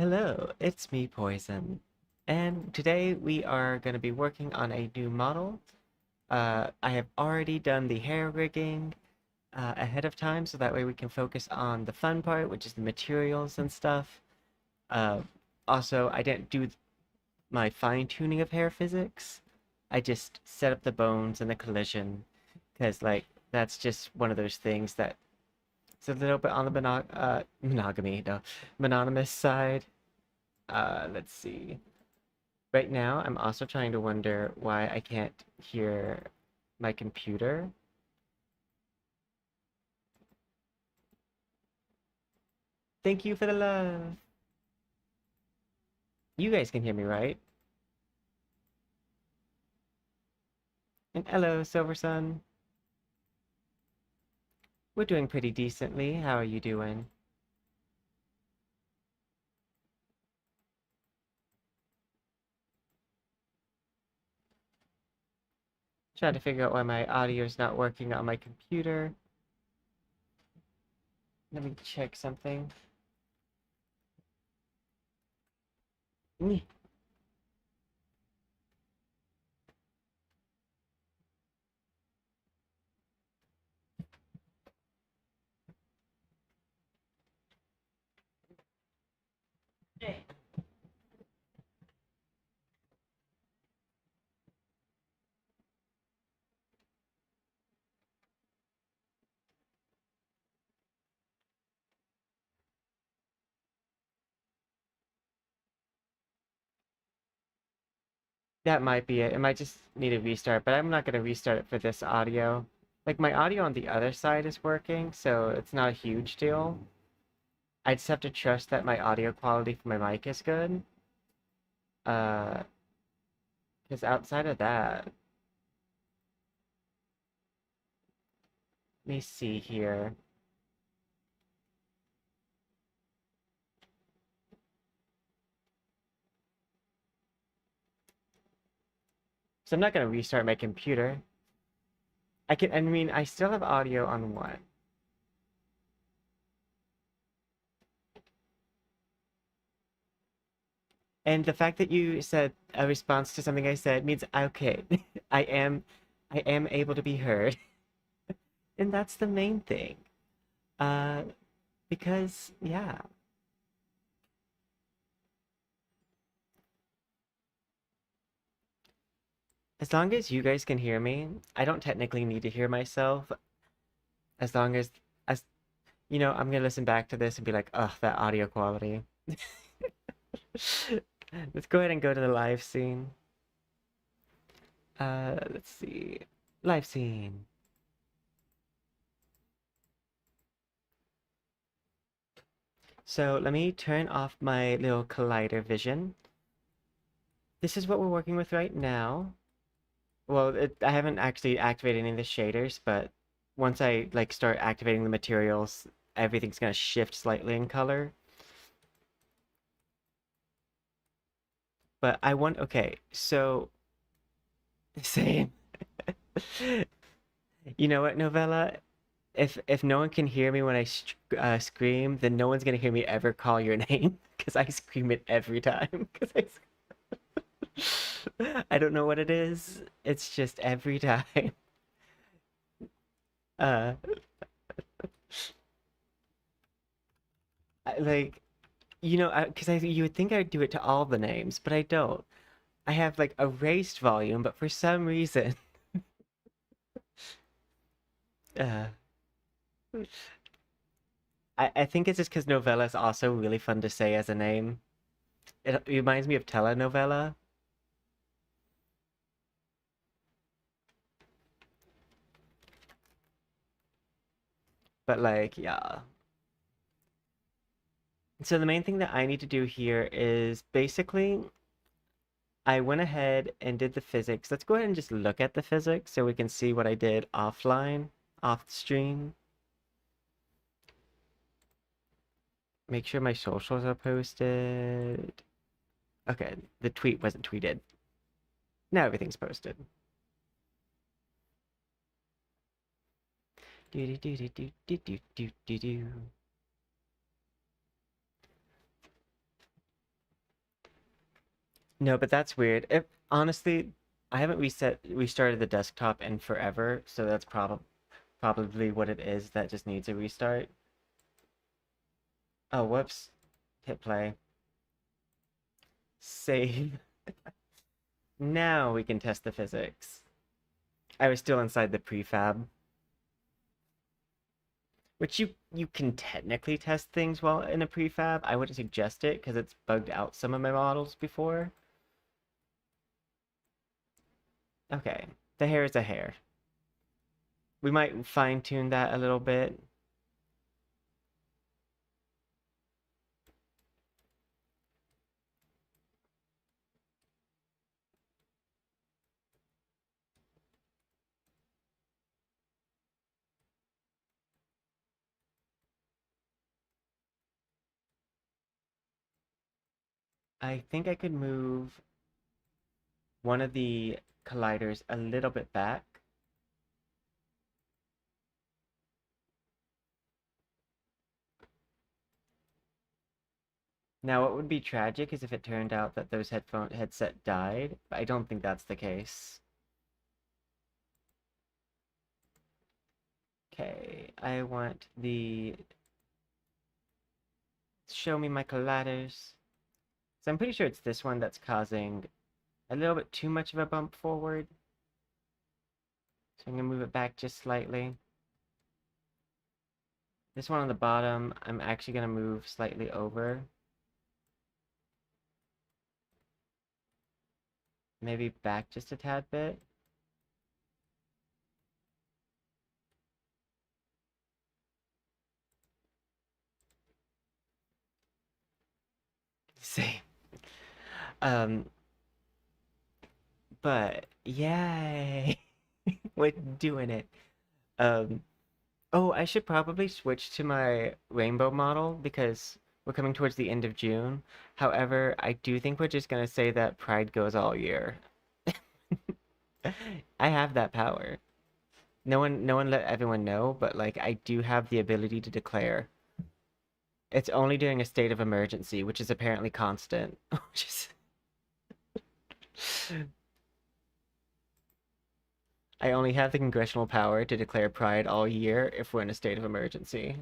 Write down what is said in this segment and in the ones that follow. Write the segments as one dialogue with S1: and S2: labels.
S1: Hello, it's me, Poison. And today we are going to be working on a new model. I have already done the hair rigging ahead of time, so that way we can focus on the fun part, which is the materials and stuff. Uh, Also, I didn't do my fine-tuning of hair physics. I just set up the bones and the collision, because, like, that's just one of those things that it's a little bit on the monogamy, no, mononymous side. Let's see. Right now, I'm also trying to wonder why I can't hear my computer. Thank you for the love. You guys can hear me, right? And hello, Silver Sun. We're doing pretty decently. How are you doing? Trying to figure out why my audio is not working on my computer. Let me check something. Mm. That might be it. It might just need a restart, but I'm not going to restart it for this audio. Like, my audio on the other side is working, so it's not a huge deal. I just have to trust that my audio quality for my mic is good. Uh, because outside of that, let me see here. So I'm not gonna restart my computer. I mean, I still have audio on one. And the fact that you said a response to something I said means okay, I am, I am able to be heard, and that's the main thing. Uh, because yeah, as long as you guys can hear me, I don't technically need to hear myself. As long as I'm gonna listen back to this and be like, oh, that audio quality. Let's go ahead and go to the live scene. Let's see. Live scene. So let me turn off my little collider vision. This is what we're working with right now. Well, I haven't actually activated any of the shaders, but once I like start activating the materials, everything's gonna shift slightly in color. But okay, so same. You know what, Novella? If no one can hear me when I scream, then no one's gonna hear me ever call your name because I scream it every time. Because I don't know what it is. It's just every time. Uh, like because you would think I'd do it to all the names, but I don't. I have like erased volume, but for some reason, uh, I think it's just because novella is also really fun to say as a name. It reminds me of telenovela, but like, yeah. So the main thing that I need to do here is basically I went ahead and did the physics. Let's go ahead and just look at the physics so we can see what I did offline, off stream. Make sure my socials are posted. Okay, the tweet wasn't tweeted. Now everything's posted. Do do do do do do do do do. No, but that's weird. Honestly, I haven't restarted the desktop in forever, so that's probably what it is that just needs a restart. Oh, whoops. Hit play. Save. Now we can test the physics. I was still inside the prefab, which you can technically test things while in a prefab. I wouldn't suggest it because it's bugged out some of my models before. Okay, the hair is a hair. We might fine tune that a little bit. I think I could move one of the colliders a little bit back. Now, what would be tragic is if it turned out that those headset died, but I don't think that's the case. Okay, I want the show me my colliders. So I'm pretty sure it's this one that's causing a little bit too much of a bump forward. So I'm gonna move it back just slightly. This one on the bottom, I'm actually gonna move slightly over. Maybe back just a tad bit. Same. Um, but yay! We're doing it. Um, oh, I should probably switch to my rainbow model because we're coming towards the end of June. However, I do think we're just gonna say that Pride goes all year. I have that power. No one let everyone know, but like I do have the ability to declare. It's only during a state of emergency, which is apparently constant. Which is I only have the congressional power to declare Pride all year if we're in a state of emergency.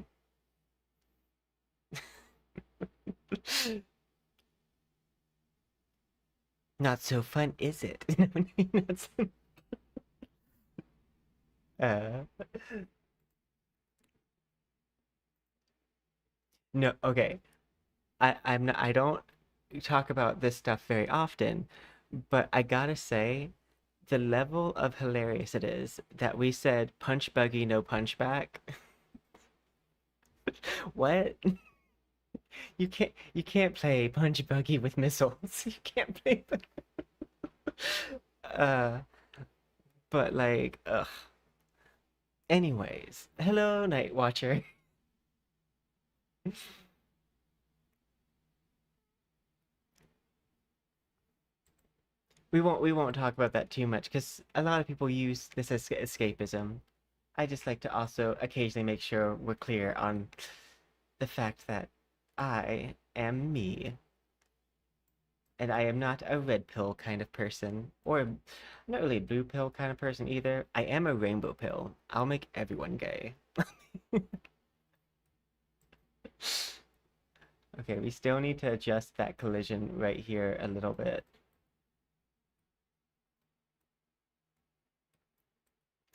S1: Not so fun, is it? uh, no, okay. I don't talk about this stuff very often, but I gotta say, the level of hilarious it is that we said punch buggy, no punch back. What? You can't play punch buggy with missiles. You can't play uh but like ugh. Anyways, hello Night Watcher. We won't talk about that too much because a lot of people use this as escapism. I just like to also occasionally make sure we're clear on the fact that I am me, and I am not a red pill kind of person, or I'm not really a blue pill kind of person either. I am a rainbow pill. I'll make everyone gay. Okay, we still need to adjust that collision right here a little bit.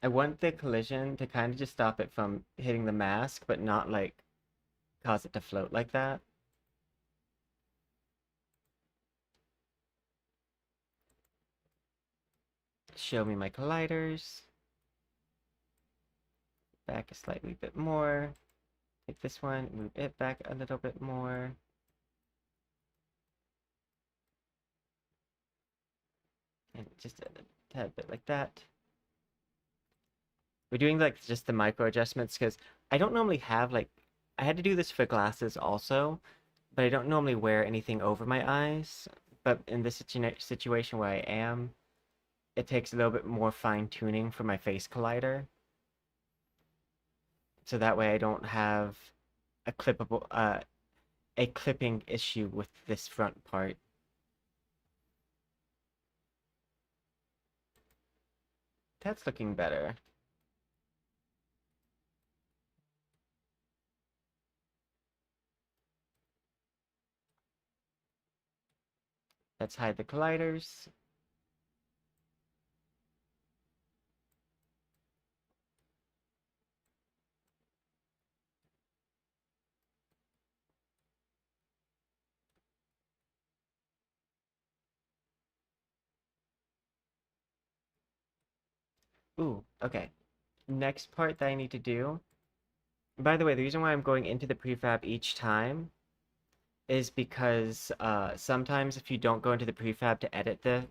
S1: I want the collision to kind of just stop it from hitting the mask, but not like cause it to float like that. Show me my colliders. Back a slightly bit more. Take this one, move it back a little bit more. And just a tad bit like that. We're doing like just the micro adjustments because I don't normally have like, I had to do this for glasses also, but I don't normally wear anything over my eyes. But in this situation where I am, it takes a little bit more fine tuning for my face collider. So that way I don't have a clipping issue with this front part. That's looking better. Let's hide the colliders. Ooh, okay. Next part that I need to do. By the way, the reason why I'm going into the prefab each time is because sometimes if you don't go into the prefab to edit the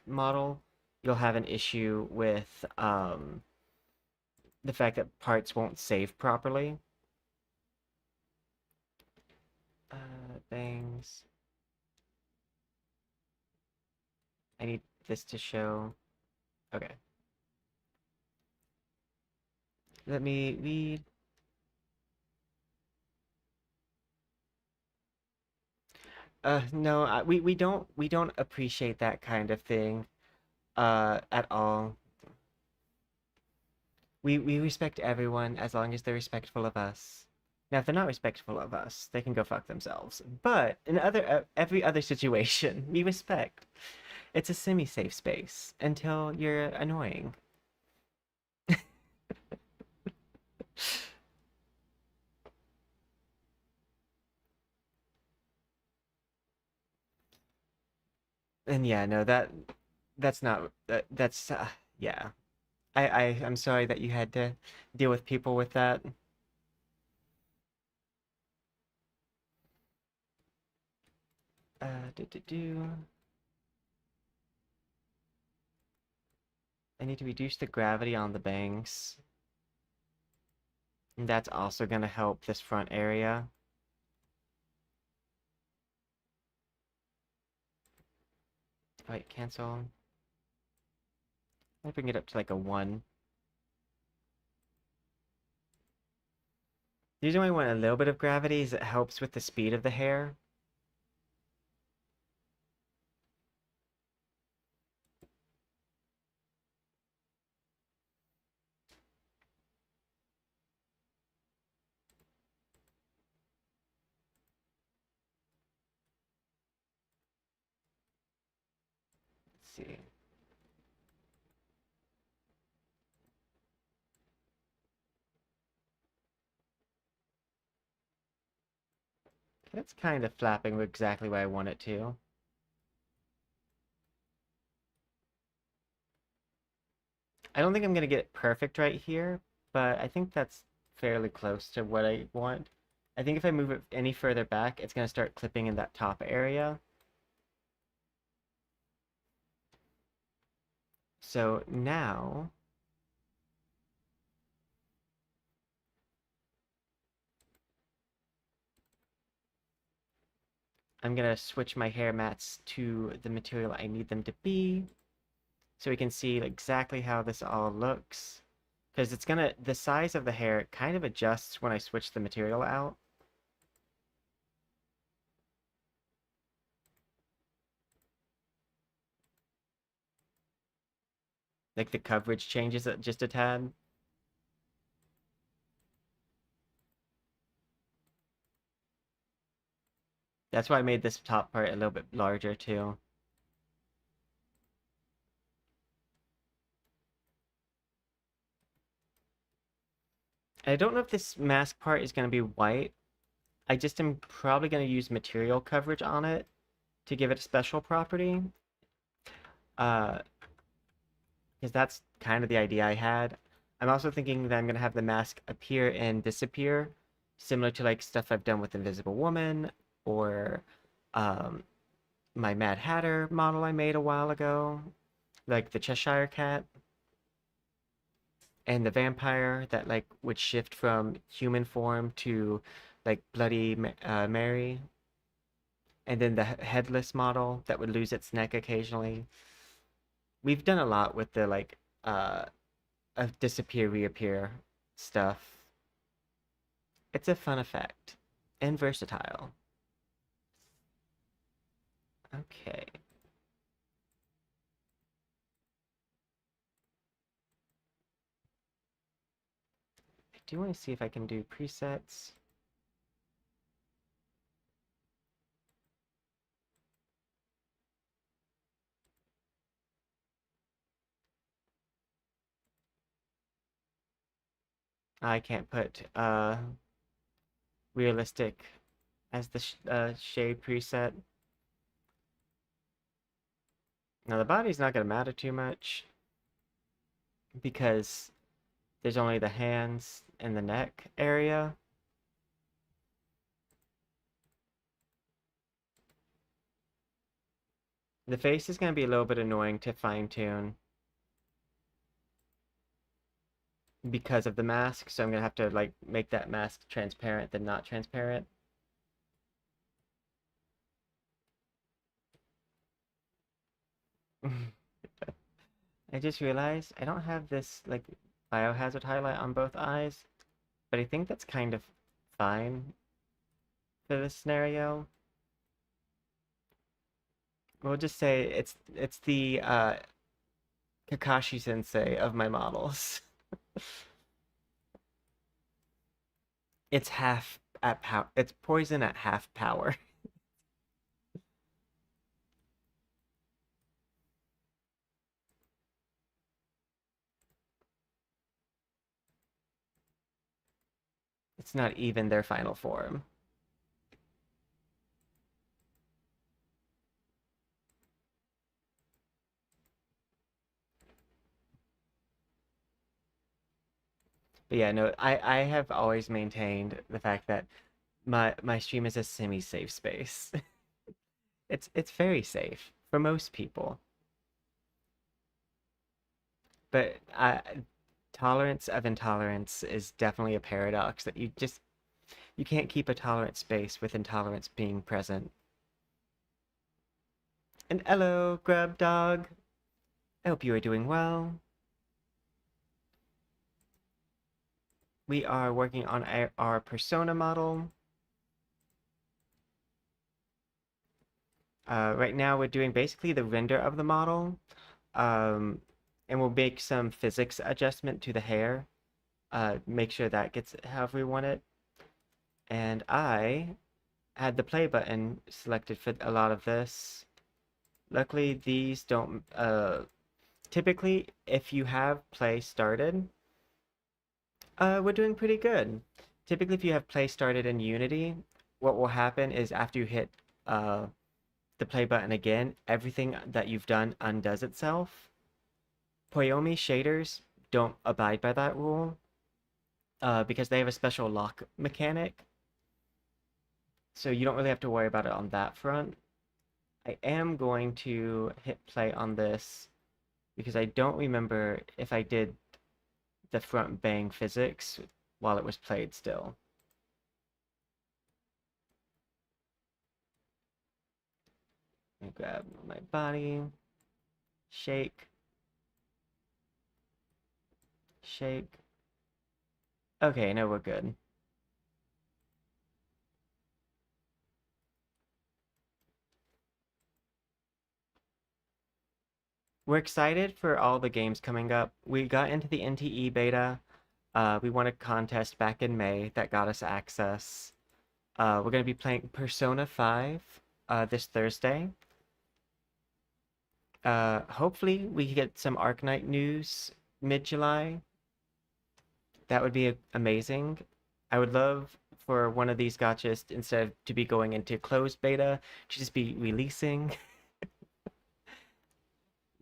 S1: model, you'll have an issue with the fact that parts won't save properly. Things. I need this to show. Okay. Let me read. No, we don't appreciate that kind of thing at all. We respect everyone as long as they're respectful of us. Now, if they're not respectful of us, they can go fuck themselves. But in every other situation, we respect. It's a semi-safe space until you're annoying. And yeah, no, that's not that's yeah. I'm sorry that you had to deal with people with that. Do do do. I need to reduce the gravity on the bangs. And that's also going to help this front area. Wait, cancel. I bring it up to like a 1. The reason why I want a little bit of gravity is it helps with the speed of the hair. Let's see. That's kind of flapping exactly where I want it to. I don't think I'm going to get it perfect right here, but I think that's fairly close to what I want. I think if I move it any further back, it's going to start clipping in that top area. So now I'm going to switch my hair mats to the material I need them to be so we can see exactly how this all looks. Because the size of the hair kind of adjusts when I switch the material out. Like the coverage changes it just a tad. That's why I made this top part a little bit larger too. I don't know if this mask part is going to be white. I just am probably going to use material coverage on it to give it a special property. Because that's kind of the idea I had. I'm also thinking that I'm going to have the mask appear and disappear, similar to like stuff I've done with Invisible Woman or um, my Mad Hatter model I made a while ago, like the Cheshire Cat and the vampire that like would shift from human form to like Bloody Mary, and then the headless model that would lose its neck occasionally. We've done a lot with the uh disappear reappear stuff. It's a fun effect and versatile. Okay. do want to see if I can do presets. I can't put realistic as the shade preset. Now the body's not going to matter too much because there's only the hands and the neck area. The face is going to be a little bit annoying to fine tune because of the mask, so I'm going to have to like make that mask transparent then not transparent. I just realized I don't have this like biohazard highlight on both eyes, but I think that's kind of fine for this scenario. We'll just say it's the Kakashi Sensei of my models. It's half at power. It's poison at half power. It's not even their final form. But yeah, no, I have always maintained the fact that my stream is a semi-safe space. It's very safe for most people. But tolerance of intolerance is definitely a paradox that you can't keep a tolerant space with intolerance being present. And hello, Grub Dog. I hope you are doing well. We are working on our persona model. Right now we're doing basically the render of the model. Um, and we'll make some physics adjustment to the hair. Make sure that gets however we want it. And I had the play button selected for a lot of this. Luckily, these don't, typically, if you have play started, we're doing pretty good. Typically, if you have play started in Unity, what will happen is after you hit the play button again, everything that you've done undoes itself. Poyomi shaders don't abide by that rule because they have a special lock mechanic. So you don't really have to worry about it on that front. I am going to hit play on this because I don't remember if I did the front bang physics while it was played still. Let me grab my body, shake, shake. Okay, no, we're good. We're excited for all the games coming up. We got into the NTE beta. We won a contest back in May that got us access. We're going to be playing Persona 5 this Thursday. Hopefully we get some Arknight news mid-July. That would be amazing. I would love for one of these gotchas, instead of to be going into closed beta, to just be releasing.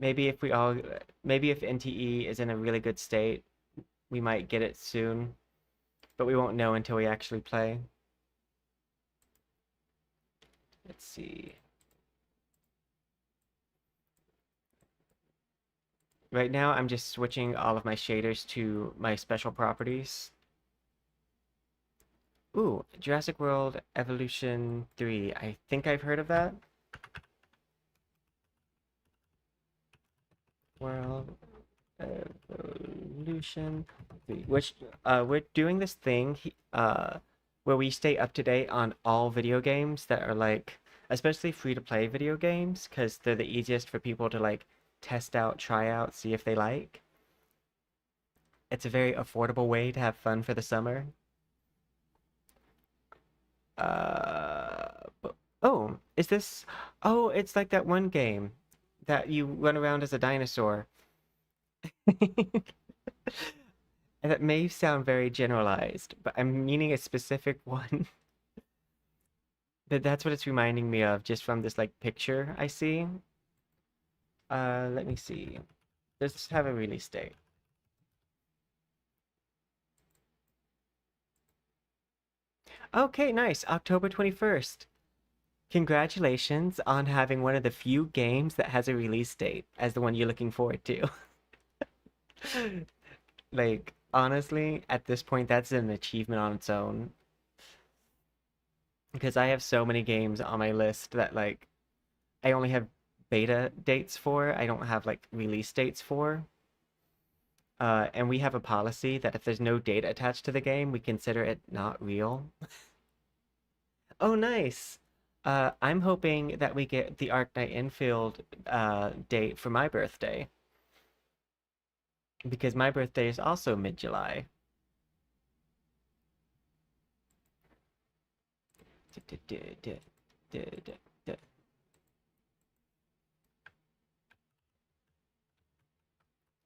S1: Maybe if NTE is in a really good state, we might get it soon, but we won't know until we actually play. Let's see. Right now, I'm just switching all of my shaders to my special properties. Ooh, Jurassic World Evolution 3. I think I've heard of that. World Evolution 3. Which, we're doing this thing, where we stay up to date on all video games that are like, especially free-to-play video games, because they're the easiest for people to like test out, try out, see if they like. It's a very affordable way to have fun for the summer. Oh, is this? Oh, it's like that one game that you run around as a dinosaur. And that may sound very generalized, but I'm meaning a specific one. That's what it's reminding me of just from this like picture I see. Let me see. Does this have a release date? Okay, nice. October 21st. Congratulations on having one of the few games that has a release date as the one you're looking forward to. Like, honestly, at this point, that's an achievement on its own. Because I have so many games on my list that, like, I only have beta dates for. I don't have, like, release dates for. And we have a policy that if there's no data attached to the game, we consider it not real. Oh, nice. I'm hoping that we get the Arknight Infield date for my birthday because my birthday is also mid-July.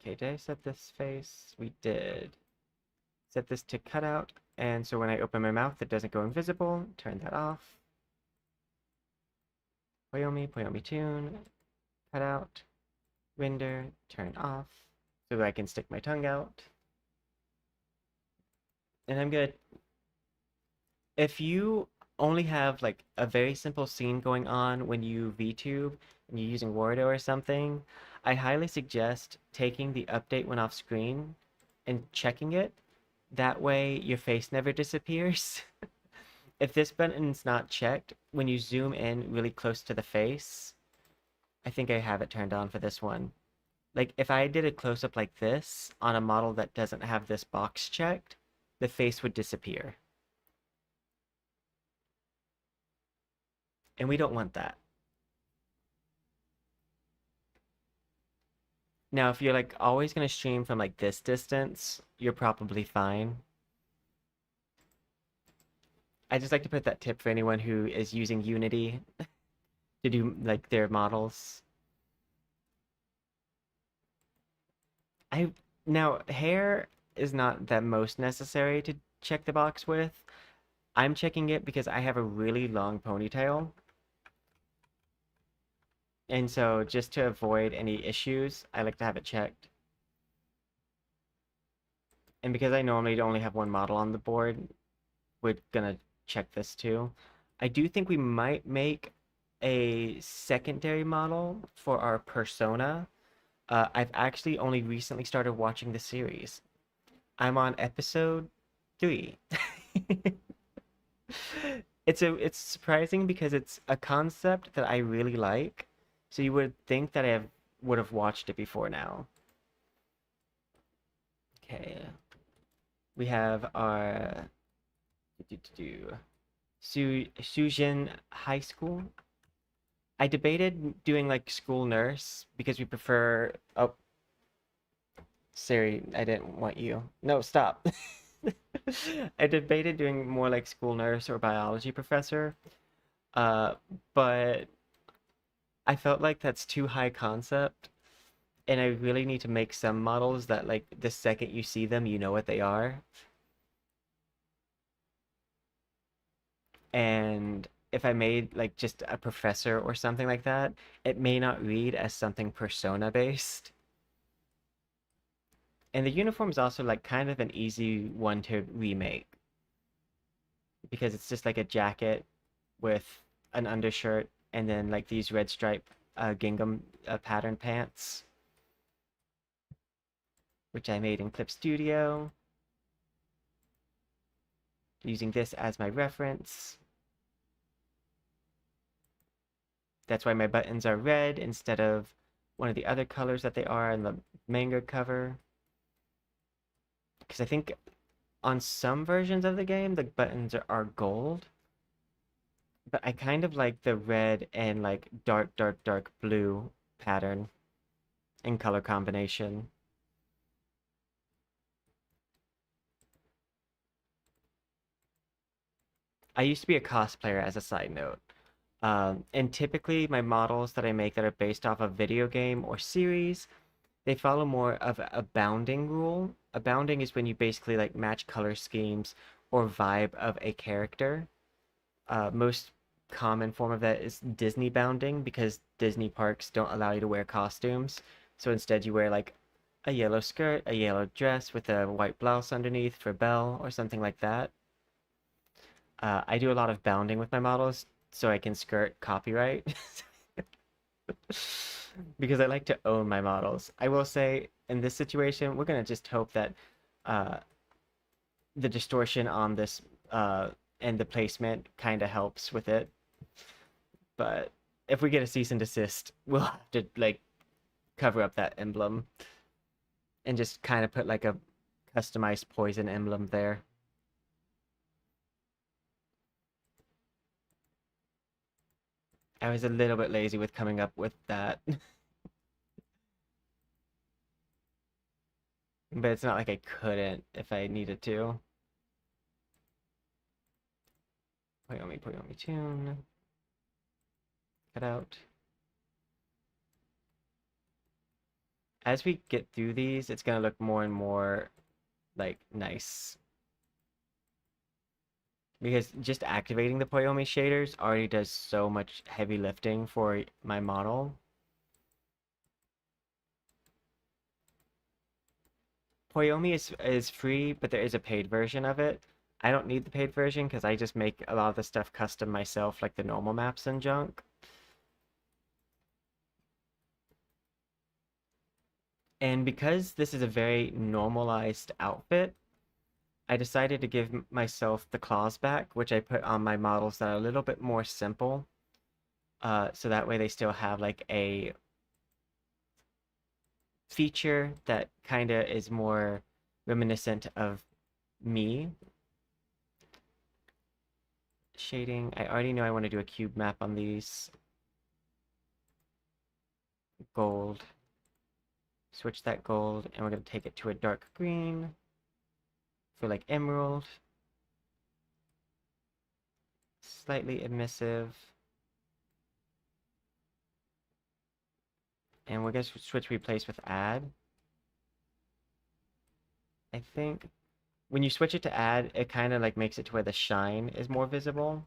S1: Okay, did I set this face? We did. Set this to cutout, and so when I open my mouth, it doesn't go invisible. Turn that off. Poyomi tune, cutout, render, turn off, so that I can stick my tongue out. And I'm gonna, if you only have like a very simple scene going on when you VTube and you're using Wardo or something, I highly suggest taking the update when off screen and checking it. That way your face never disappears. If this button's not checked, when you zoom in really close to the face, I think I have it turned on for this one. Like if I did a close-up like this on a model that doesn't have this box checked, the face would disappear. And we don't want that. Now, if you're like always going to stream from like this distance, you're probably fine. I just like to put that tip for anyone who is using Unity to do like their models. I Now hair is not the most necessary to check the box with. I'm checking it because I have a really long ponytail. And so just to avoid any issues, I like to have it checked. And because I normally only have one model on the board, we're gonna check this too. I do think we might make a secondary model for our persona. I've actually only recently started watching the series. I'm on episode 3. It's surprising because it's a concept that I really like. So you would think that would have watched it before now. Okay. We have our Sujin High School. I debated doing like school nurse because we prefer. Oh, Siri, I didn't want you. No, stop. I debated doing more like school nurse or biology professor, uh, but I felt like that's too high concept, and I really need to make some models that like the second you see them, you know what they are. And if I made like just a professor or something like that, it may not read as something persona based. And the uniform is also like kind of an easy one to remake because it's just like a jacket with an undershirt and then like these red stripe gingham pattern pants, which I made in Clip Studio using this as my reference. That's why my buttons are red instead of one of the other colors that they are in the manga cover. Because I think on some versions of the game, the buttons are gold. But I kind of like the red and like dark blue pattern in color combination. I used to be a cosplayer as a side note. And typically my models that I make that are based off a video game or series, they follow more of a bounding rule. A bounding is when you basically like match color schemes or vibe of a character. Most common form of that is Disney bounding because Disney parks don't allow you to wear costumes. So instead you wear like a yellow skirt, a yellow dress with a white blouse underneath for Belle or something like that. I do a lot of bounding with my models so I can skirt copyright because I like to own my models. I will say in this situation, we're gonna just hope that uh, the distortion on this and the placement kind of helps with it. But if we get a cease and desist, we'll have to like cover up that emblem and just kind of put like a customized poison emblem there. I was a little bit lazy with coming up with that, but it's not like I couldn't if I needed to. Poyomi tune. Cut out. As we get through these, it's gonna look more and more like nice. Because just activating the Poyomi shaders already does so much heavy lifting for my model. Poyomi is free, but there is a paid version of it. I don't need the paid version because I just make a lot of the stuff custom myself, like the normal maps and junk. And because this is a very normalized outfit, I decided to give myself the claws back, which I put on my models that are a little bit more simple. So that way they still have like a feature that kind of is more reminiscent of me. Shading, I already know I want to do a cube map on these. Gold. Switch that gold, and we're going to take it to a dark green for like emerald. Slightly emissive. And we're going to switch replace with add. I think when you switch it to add, it kind of like makes it to where the shine is more visible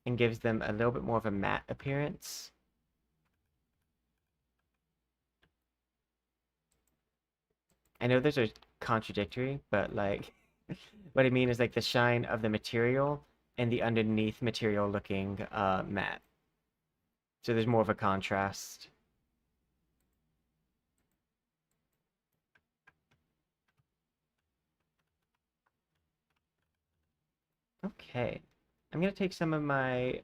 S1: and gives them a little bit more of a matte appearance. I know those are contradictory, but like what I mean is like the shine of the material and the underneath material looking matte. So there's more of a contrast. Okay. I'm going to take some of my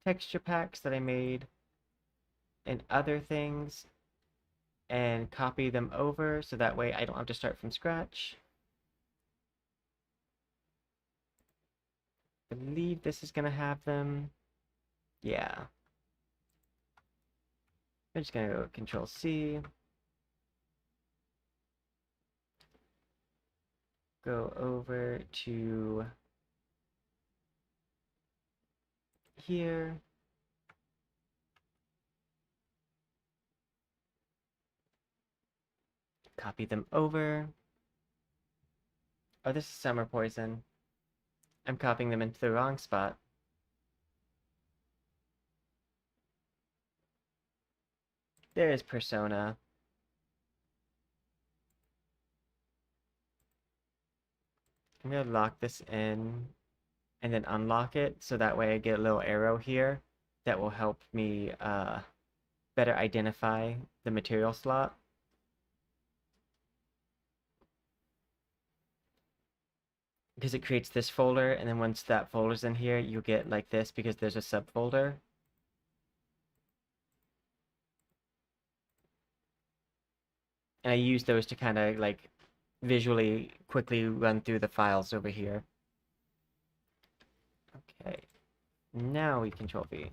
S1: texture packs that I made and other things and copy them over so that way I don't have to start from scratch. I believe this is going to have them. Yeah. I'm just going to go Control C. Go over to here. Copy them over. Oh, this is Summer Poison. I'm copying them into the wrong spot. There is Persona. I'm going to lock this in and then unlock it so that way I get a little arrow here that will help me better identify the material slot. Because it creates this folder, and then once that folder's in here, you'll get like this because there's a subfolder. And I use those to kind of like visually quickly run through the files over here. Okay, now we Control V.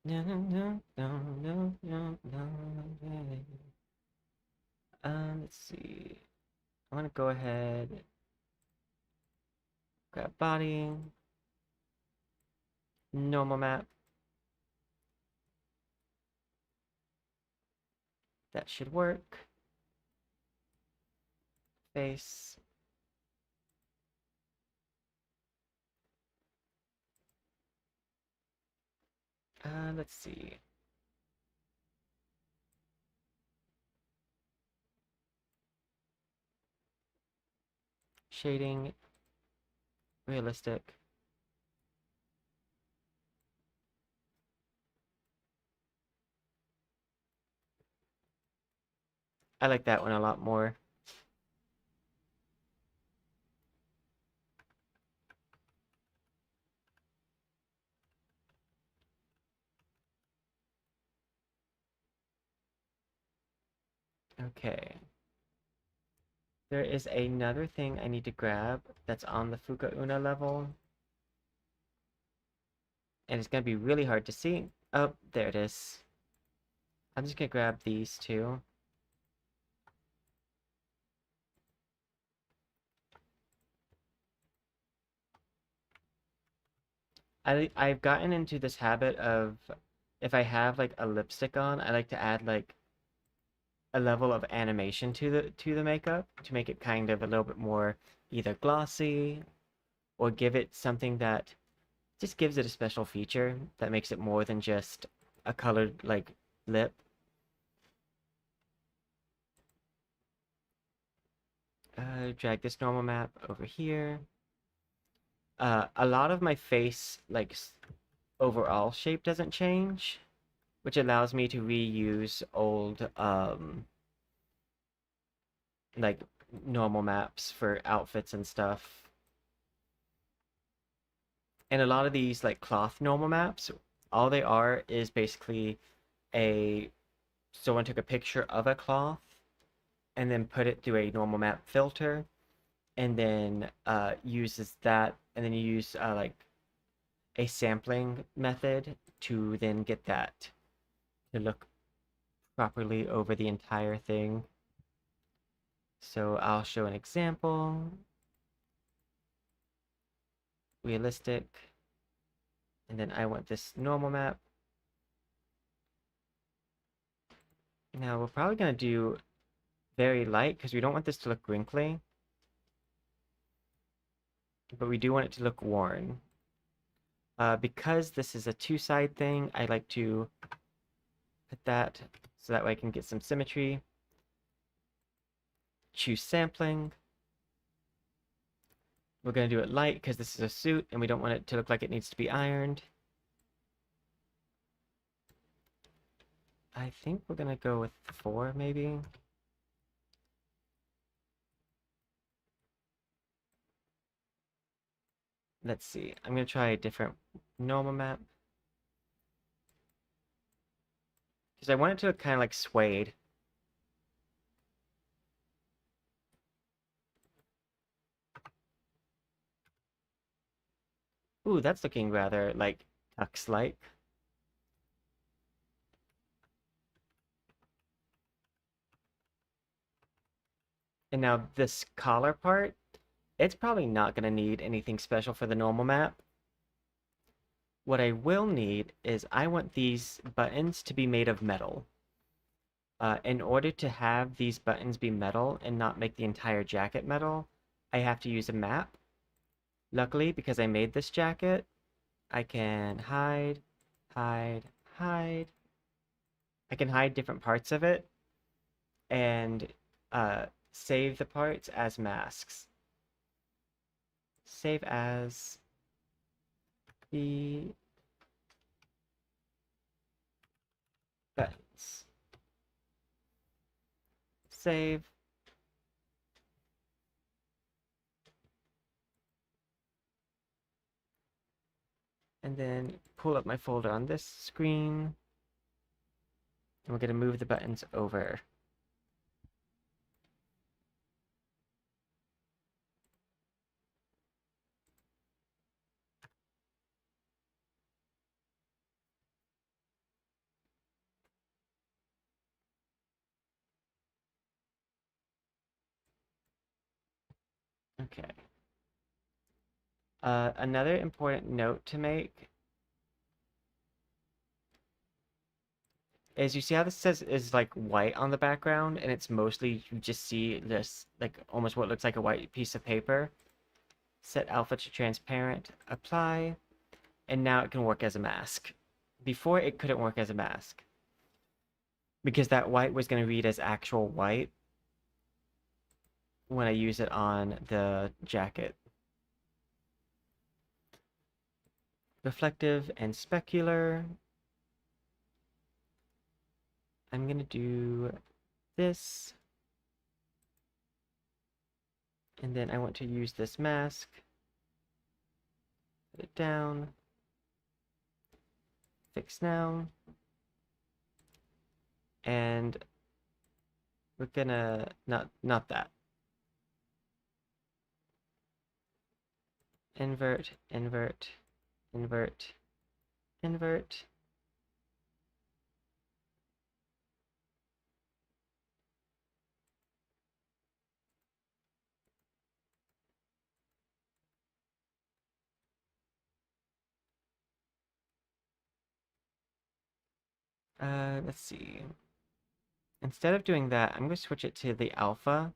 S1: No, no, no, no, no, no, no. Let's see. I want to go ahead, grab body, normal map. That should work. Face. Let's see. Shading, realistic. I like that one a lot more. Okay. There is another thing I need to grab that's on the Fuka Una level. And it's going to be really hard to see. Oh, there it is. I'm just going to grab these two. I've gotten into this habit of if I have like a lipstick on, I like to add like a level of animation to the makeup to make it kind of a little bit more either glossy or give it something that just gives it a special feature that makes it more than just a colored like lip. Drag this normal map over here. A lot of my face like overall shape doesn't change, which allows me to reuse old like normal maps for outfits and stuff. And a lot of these like cloth normal maps, all they are is basically a someone took a picture of a cloth and then put it through a normal map filter and then uses that and then you use like a sampling method to then get that to look properly over the entire thing. So I'll show an example. Realistic. And then I want this normal map. Now we're probably going to do very light because we don't want this to look wrinkly. But we do want it to look worn. Because this is a two-side thing, I like to put that so that way I can get some symmetry. Choose sampling. We're going to do it light because this is a suit and we don't want it to look like it needs to be ironed. I think we're going to go with 4 maybe. Let's see. I'm going to try a different normal map. Because I want it to look kind of like suede. Ooh, that's looking rather like tux-like. And now this collar part, it's probably not going to need anything special for the normal map. What I will need is I want these buttons to be made of metal. In order to have these buttons be metal and not make the entire jacket metal, I have to use a map. Luckily, because I made this jacket, I can hide, hide, hide. I can hide different parts of it and save the parts as masks. Save as the buttons. Save. And then pull up my folder on this screen. And we're going to move the buttons over. Okay. Another important note to make is you see how this says is like white on the background, and it's mostly you just see this like almost what looks like a white piece of paper. Set alpha to transparent, apply, and now it can work as a mask. Before it couldn't work as a mask because that white was going to read as actual white when I use it on the jacket. Reflective and specular. I'm going to do this. And then I want to use this mask. Put it down. Fix now. And we're gonna not that. Invert, invert, invert, invert. Let's see. Instead of doing that, I'm going to switch it to the alpha.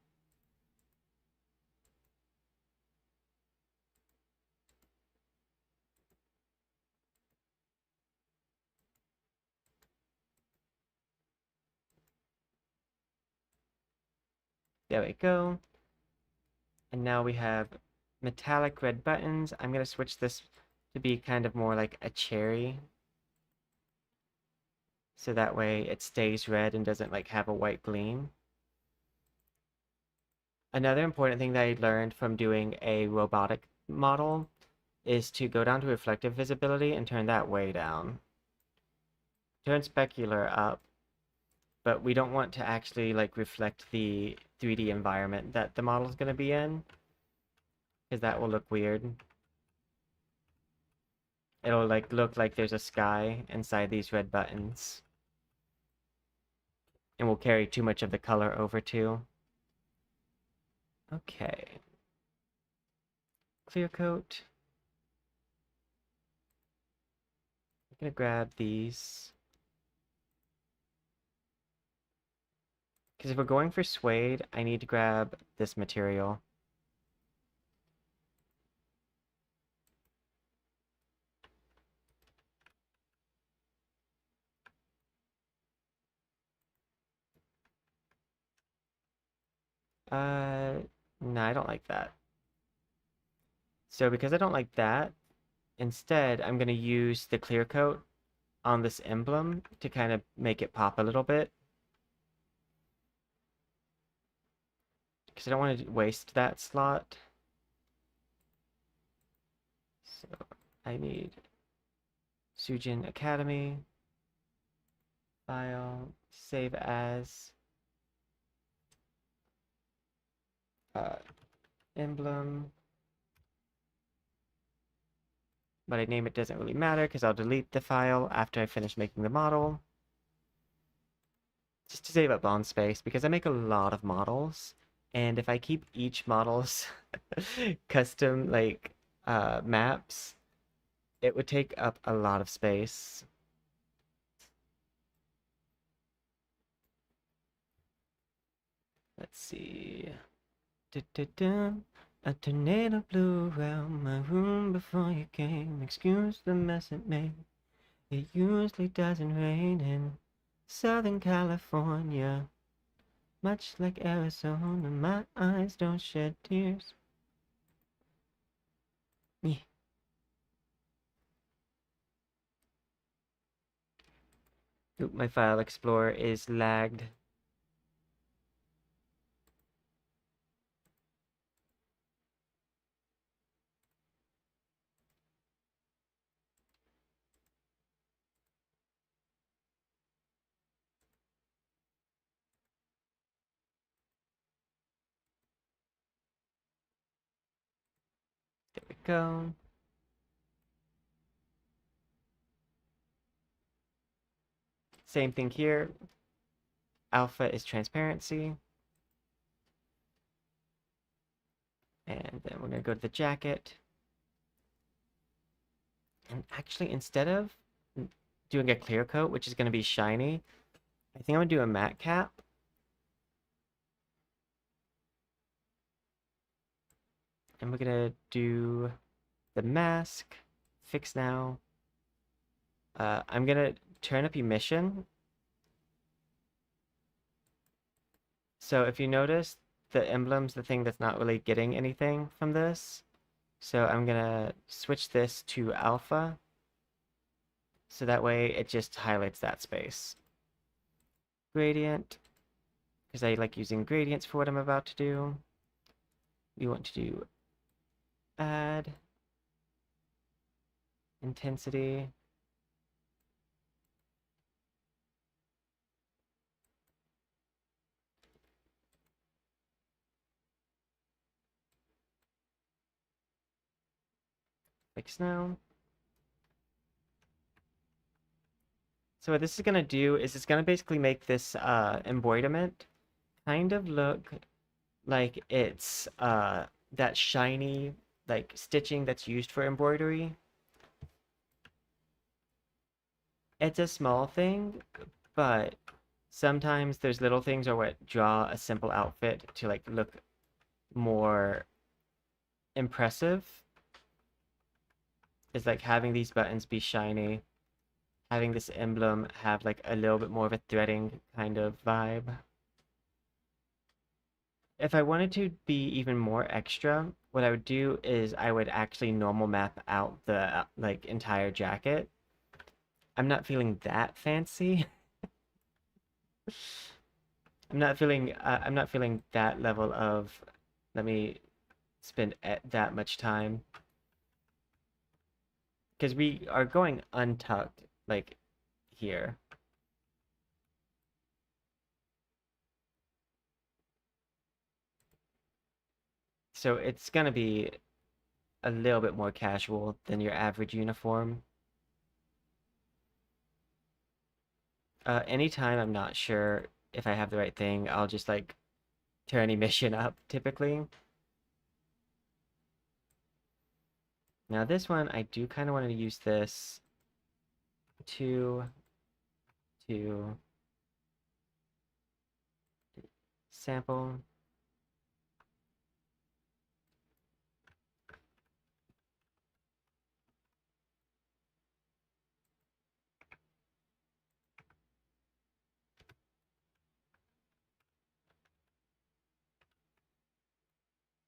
S1: There we go. And now we have metallic red buttons. I'm going to switch this to be kind of more like a cherry. So that way it stays red and doesn't like have a white gleam. Another important thing that I learned from doing a robotic model is to go down to reflective visibility and turn that way down. Turn specular up, but we don't want to actually like reflect the 3D environment that the model is going to be in, because that will look weird. It'll like look like there's a sky inside these red buttons, and we'll carry too much of the color over too. Okay. Clear coat. I'm gonna grab these. Because if we're going for suede, I need to grab this material. No, I don't like that. So because I don't like that, instead I'm going to use the clear coat on this emblem to kind of make it pop a little bit. Because I don't want to waste that slot. So I need Sujin Academy, file, save as, emblem. But I name it doesn't really matter because I'll delete the file after I finish making the model. Just to save up on space because I make a lot of models. And if I keep each model's custom like maps, it would take up a lot of space. Let's see. A tornado blew around my room before you came. Excuse the mess it made. It usually doesn't rain in Southern California. Much like Arizona, my eyes don't shed tears. Yeah. Oop, my file explorer is lagged. There we go. Same thing here. Alpha is transparency. And then we're gonna go to the jacket. And actually, instead of doing a clear coat, which is gonna be shiny, I think I'm gonna do a matte cap. And we're gonna do the mask, fix now. I'm gonna turn up emission. So if you notice, the emblem's the thing that's not really getting anything from this. So I'm gonna switch this to alpha. So that way it just highlights that space. Gradient, because I like using gradients for what I'm about to do. We want to do add intensity. Fix now. So what this is going to do is it's going to basically make this embroiderment kind of look like it's that shiny like stitching that's used for embroidery. It's a small thing, but sometimes there's little things or what draw a simple outfit to like look more impressive. Is like having these buttons be shiny, having this emblem have like a little bit more of a threading kind of vibe. If I wanted to be even more extra, what I would do is I would actually normal map out the like entire jacket. I'm not feeling that fancy. I'm not feeling that level of let me spend that much time because we are going untucked like here. So it's gonna be a little bit more casual than your average uniform. Anytime I'm not sure if I have the right thing, I'll just like turn emission up typically. Now this one, I do kind of want to use this to sample.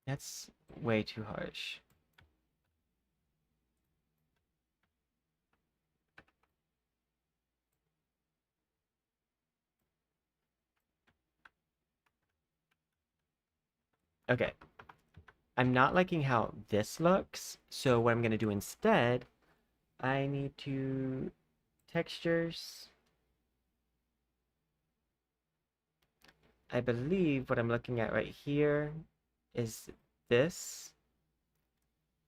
S1: That's way too harsh. Okay. I'm not liking how this looks, so what I'm going to do instead, I need to textures. I believe what I'm looking at right here is this.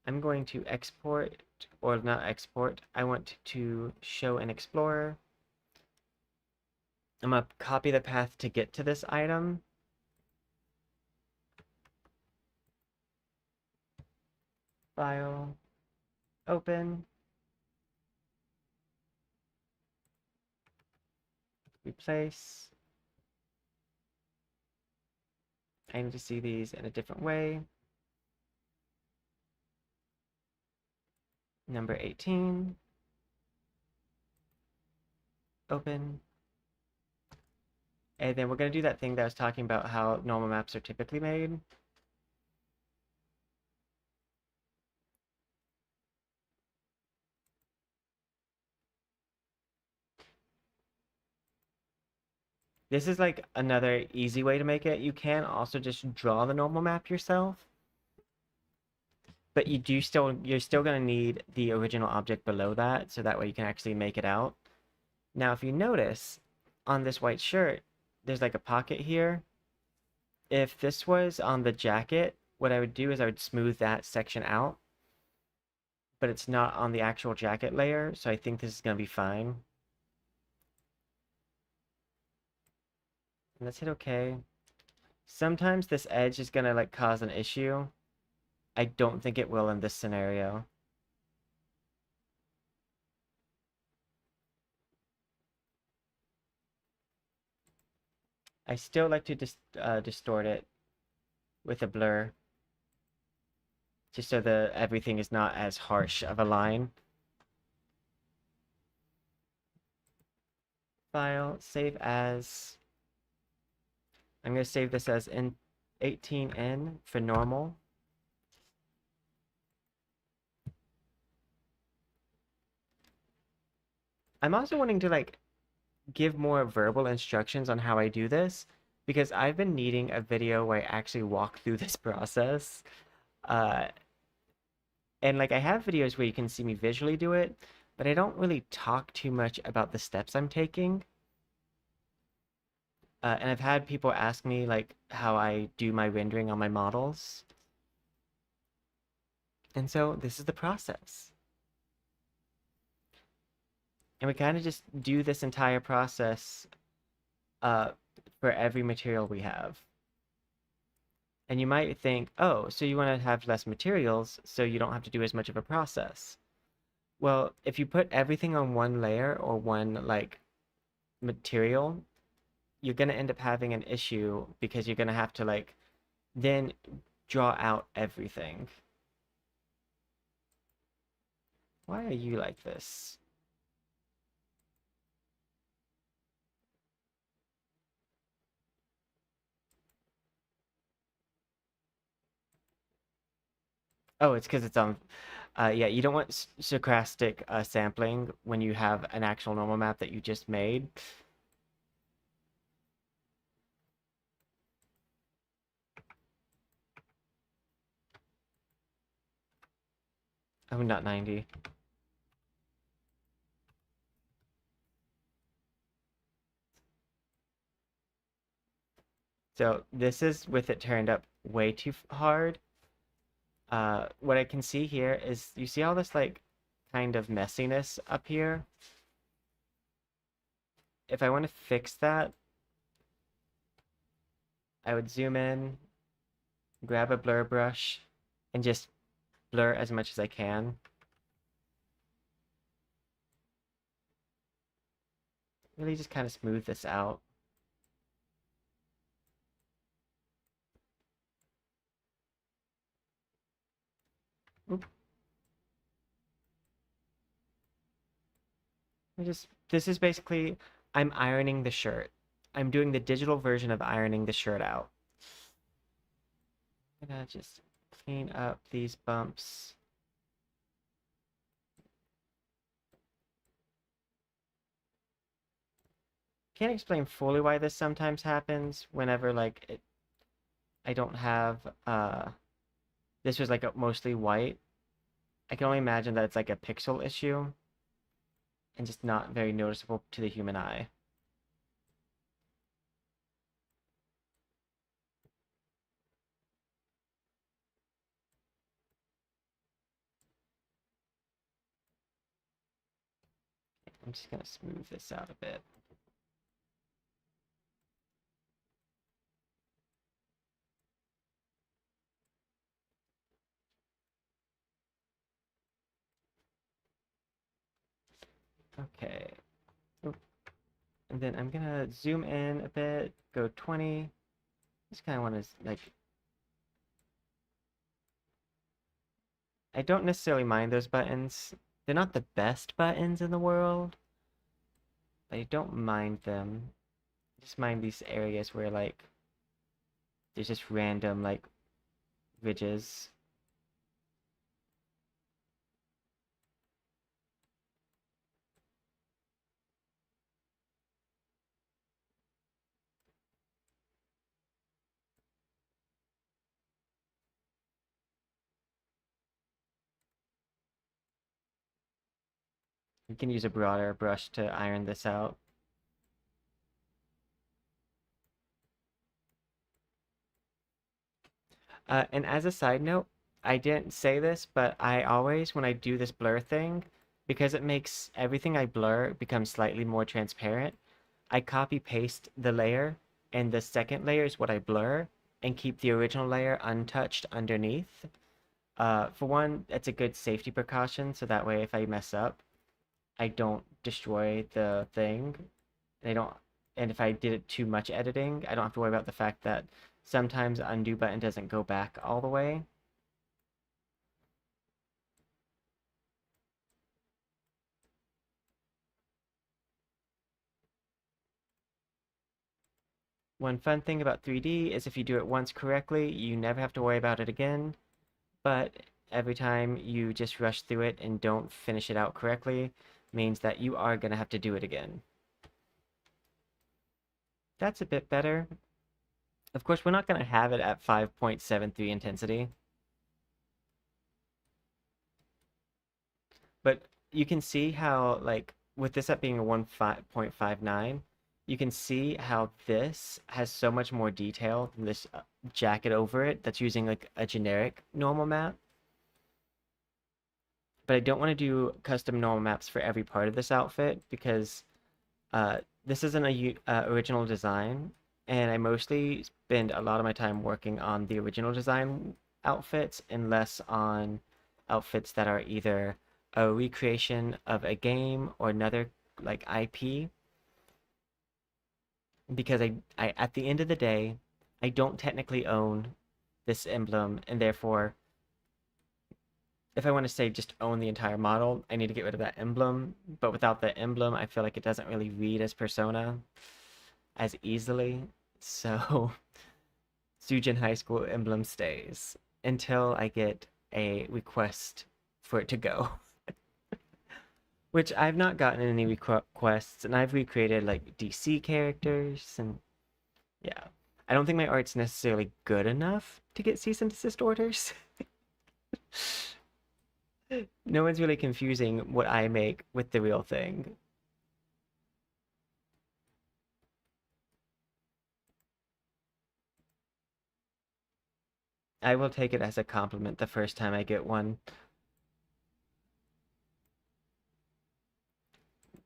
S1: I'm going to export, or not export, I want to show in Explorer. I'm going to copy the path to get to this item. File, open, replace. I need to see these in a different way. Number 18, open. And then we're going to do that thing that I was talking about how normal maps are typically made. This is like another easy way to make it. You can also just draw the normal map yourself. But you're still going to need the original object below that, so that way you can actually make it out. Now, if you notice, on this white shirt, there's like a pocket here. If this was on the jacket, what I would do is I would smooth that section out, but it's not on the actual jacket layer, so I think this is going to be fine. Let's hit OK. Sometimes this edge is going to like cause an issue. I don't think it will in this scenario. I still like to distort it with a blur, just so the everything is not as harsh of a line. File, save as. I'm going to save this as N18N for normal. I'm also wanting to like give more verbal instructions on how I do this because I've been needing a video where I actually walk through this process. Uh, and like I have videos where you can see me visually do it, but I don't really talk too much about the steps I'm taking. And I've had people ask me like how I do my rendering on my models. And so this is the process. And we kind of just do this entire process uh, for every material we have. And you might think, oh, so you want to have less materials so you don't have to do as much of a process. Well, if you put everything on one layer or one like material, you're going to end up having an issue because you're going to have to like then draw out everything. Why are you like this? Oh, it's because it's on. Yeah, you don't want stochastic sampling when you have an actual normal map that you just made. Oh, not 90. So this is with it turned up way too hard. What I can see here is you see all this like kind of messiness up here. If I want to fix that, I would zoom in, grab a blur brush, and just blur as much as I can. Really just kind of smooth this out. Oop. This is basically, I'm ironing the shirt. I'm doing the digital version of ironing the shirt out. I'm gonna just clean up these bumps. Can't explain fully why this sometimes happens whenever like I don't have this was like a mostly white. I can only imagine that it's like a pixel issue and just not very noticeable to the human eye. I'm just gonna smooth this out a bit. Okay. Oop. And then I'm gonna zoom in a bit, go 20. Just kind of want to like, I don't necessarily mind those buttons. They're not the best buttons in the world, but I don't mind them. I just mind these areas where like there's just random like ridges. You can use a broader brush to iron this out. And as a side note, I didn't say this, but I always, when I do this blur thing, because it makes everything I blur become slightly more transparent, I copy paste the layer, and the second layer is what I blur, and keep the original layer untouched underneath. For one, it's a good safety precaution, so that way if I mess up, I don't destroy the thing. And I don't, and if I did it too much editing, I don't have to worry about the fact that sometimes the undo button doesn't go back all the way. One fun thing about 3D is if you do it once correctly, you never have to worry about it again. But every time you just rush through it and don't finish it out correctly, means that you are going to have to do it again. That's a bit better. Of course, we're not going to have it at 5.73 intensity, but you can see how, like, with this at being a 1.59, you can see how this has so much more detail than this jacket over it that's using like a generic normal map. But I don't want to do custom normal maps for every part of this outfit because this isn't a original design, and I mostly spend a lot of my time working on the original design outfits and less on outfits that are either a recreation of a game or another like IP. Because I at the end of the day, I don't technically own this emblem, and therefore, if I want to say just own the entire model, I need to get rid of that emblem. But without the emblem, I feel like it doesn't really read as Persona as easily. So Sujin High School emblem stays until I get a request for it to go. Which I've not gotten any requests, and I've recreated like DC characters, and yeah. I don't think my art's necessarily good enough to get cease and desist orders. No one's really confusing what I make with the real thing. I will take it as a compliment the first time I get one.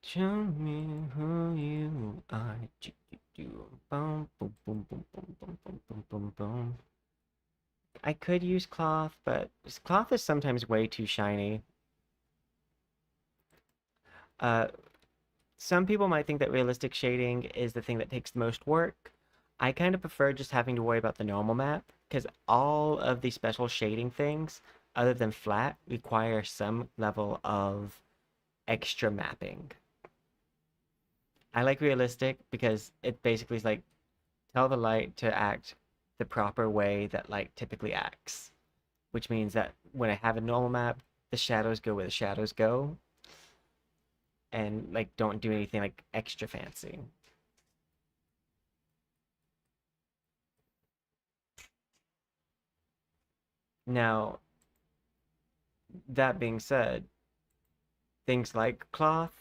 S1: Show me who you are. Boom, boom, boom, boom, boom, boom, boom, boom, boom, boom. I could use cloth, but cloth is sometimes way too shiny. Uh, some people might think that realistic shading is the thing that takes the most work. I kind of prefer just having to worry about the normal map, because all of the special shading things, other than flat, require some level of extra mapping. I like realistic because it basically is like tell the light to act the proper way that light typically acts, which means that when I have a normal map, the shadows go where the shadows go, and like don't do anything like extra fancy. Now, that being said, things like cloth,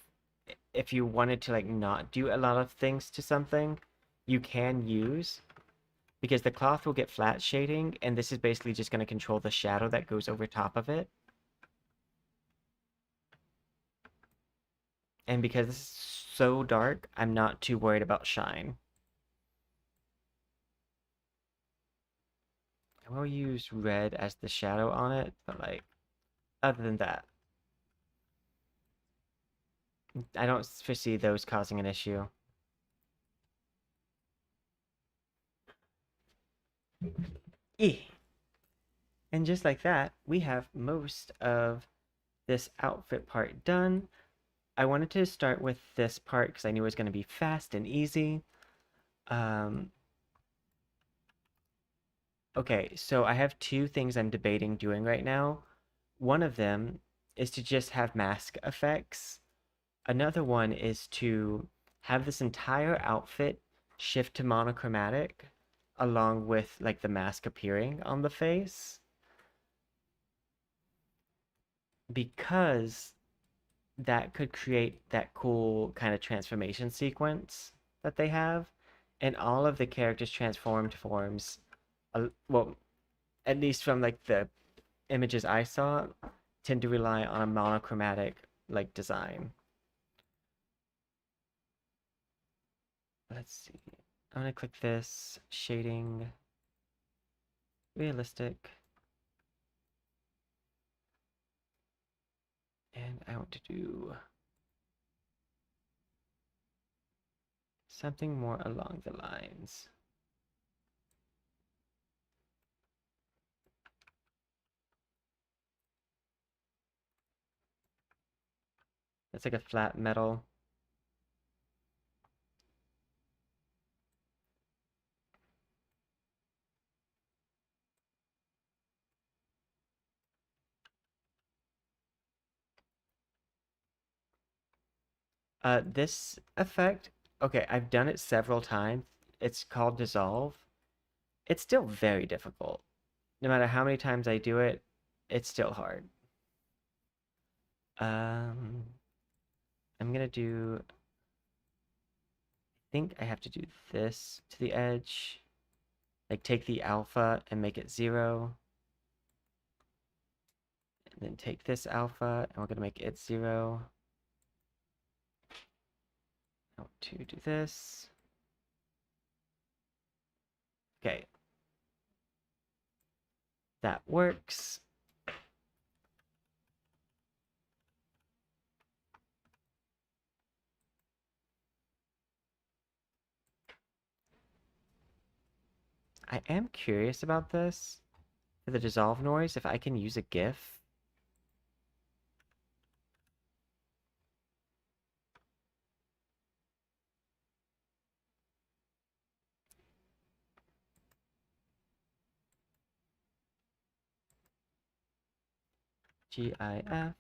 S1: if you wanted to like not do a lot of things to something, you can use because the cloth will get flat shading, and this is basically just going to control the shadow that goes over top of it. And because this is so dark, I'm not too worried about shine. I will use red as the shadow on it, but like other than that, I don't foresee those causing an issue. Eh. And just like that, we have most of this outfit part done. I wanted to start with this part because I knew it was going to be fast and easy. Um, okay, so I have two things I'm debating doing right now. One of them is to just have mask effects. Another one is to have this entire outfit shift to monochromatic along with like the mask appearing on the face because that could create that cool kind of transformation sequence that they have. And all of the characters' transformed forms, well, at least from like the images I saw, tend to rely on a monochromatic like design. Let's see. I'm gonna click this shading realistic. And I want to do something more along the lines. It's like a flat metal. This effect, okay, I've done it several times. It's called Dissolve. It's still very difficult. No matter how many times I do it, it's still hard. Um, I'm gonna do, I think I have to do this to the edge. Like take the alpha and make it 0. And then take this alpha and we're gonna make it 0. I want to do this. Okay. That works. I am curious about this. For the dissolve noise, if I can use a GIF. GIF.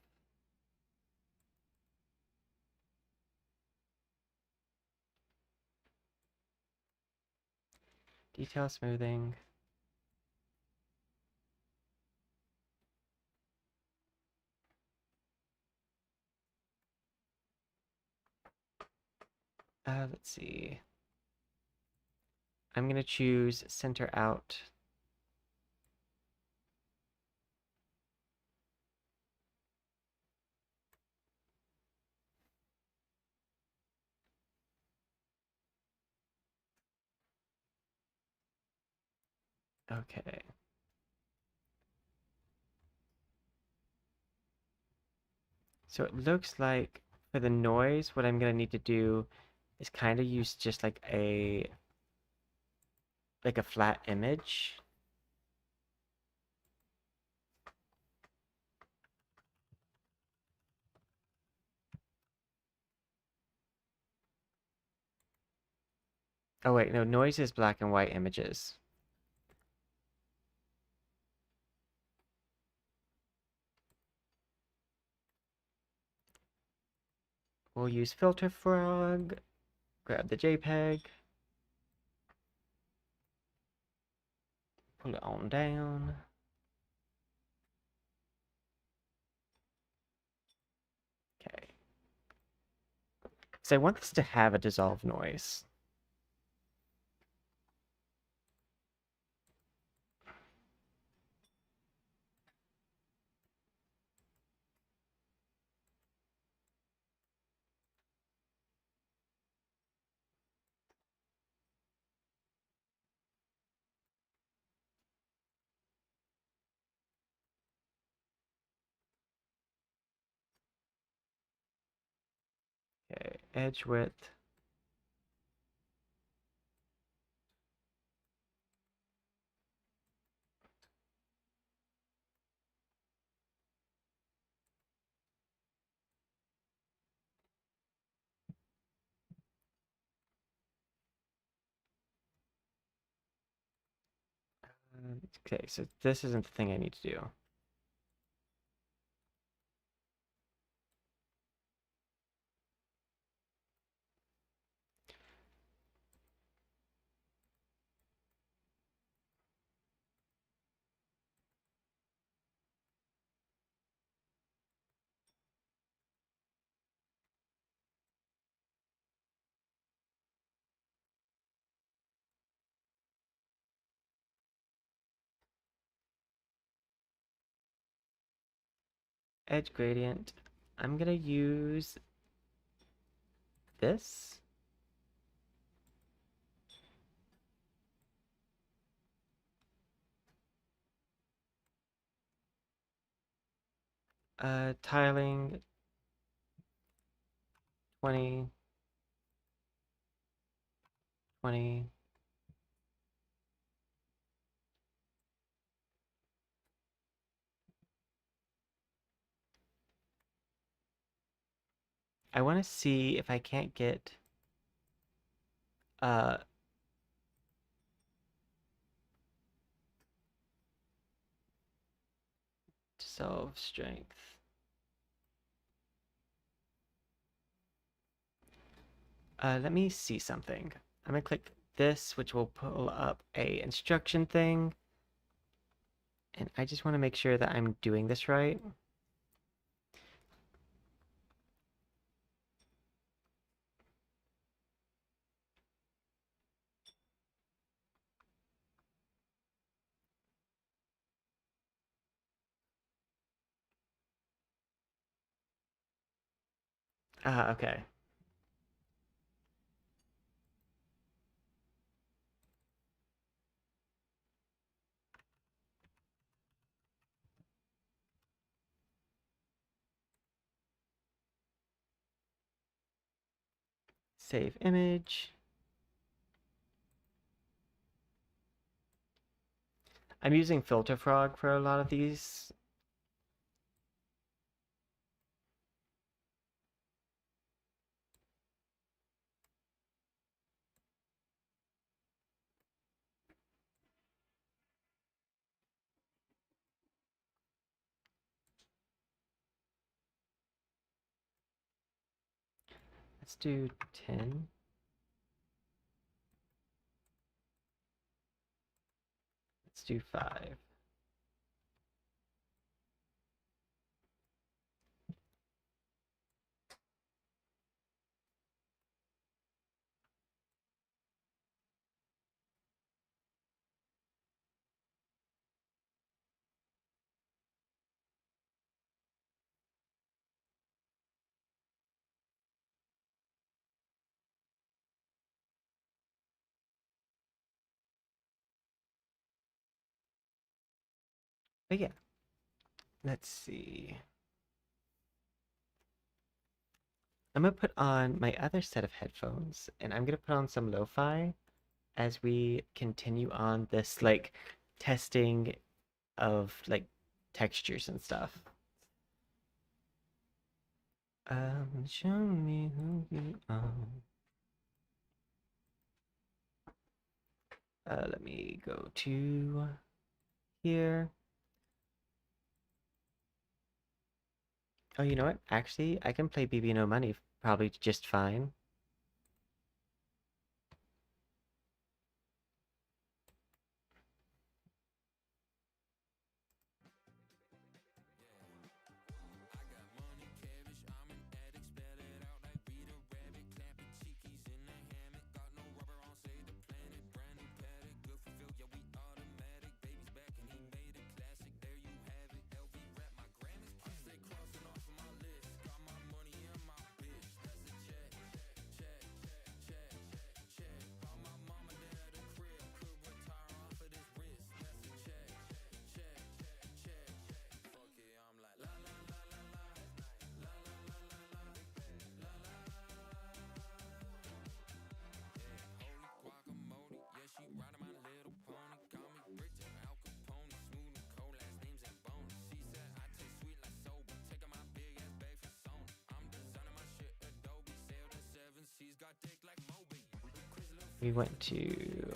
S1: Detail smoothing. Let's see. I'm gonna choose center out. Okay. So it looks like for the noise, what I'm gonna need to do is kind of use just like a flat image. Oh wait, no, noise is black and white images. We'll use filter frog, grab the JPEG, pull it on down. Okay. So I want this to have a dissolve noise. Okay, edge width. Okay, so this isn't the thing I need to do. Edge gradient. I'm gonna use this. Tiling. 20, 20. I want to see if I can't get uh dissolve strength. Let me see something. I'm gonna click this, which will pull up a instruction thing. And I just want to make sure that I'm doing this right. Okay. Save image. I'm using Filter Frog for a lot of these. Let's do 10. Let's do 5. But yeah, let's see. I'm gonna put on my other set of headphones and I'm gonna put on some lo-fi as we continue on this like testing of like textures and stuff. Show me who you are. Let me go to here. Oh, you know what? Actually, I can play BB No Money probably just fine. We went to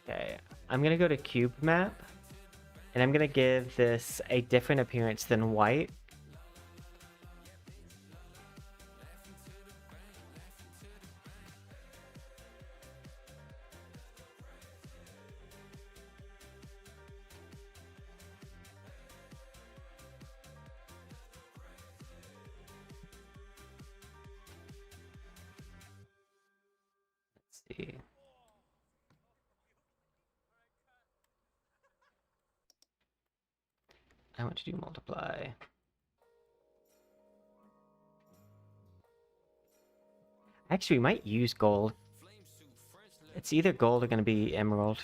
S1: okay. I'm gonna go to cube map and I'm gonna give this a different appearance than white. I want to do multiply. Actually, we might use gold. It's either gold or going to be emerald.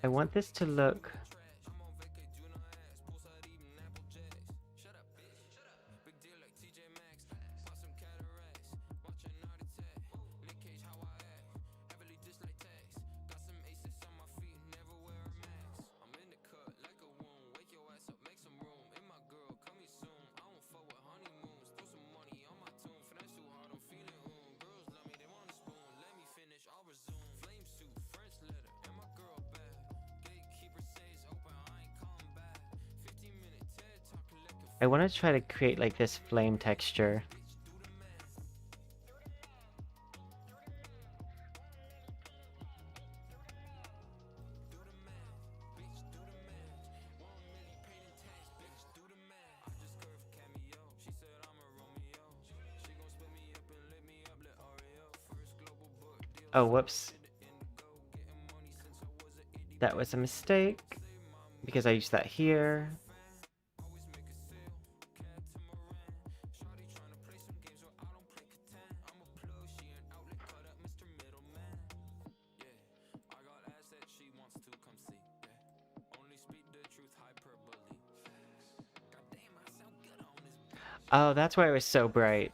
S1: I want this to look... I want to try to create like this flame texture. Oh, whoops. That was a mistake because I used that here. Oh, that's why it was so bright.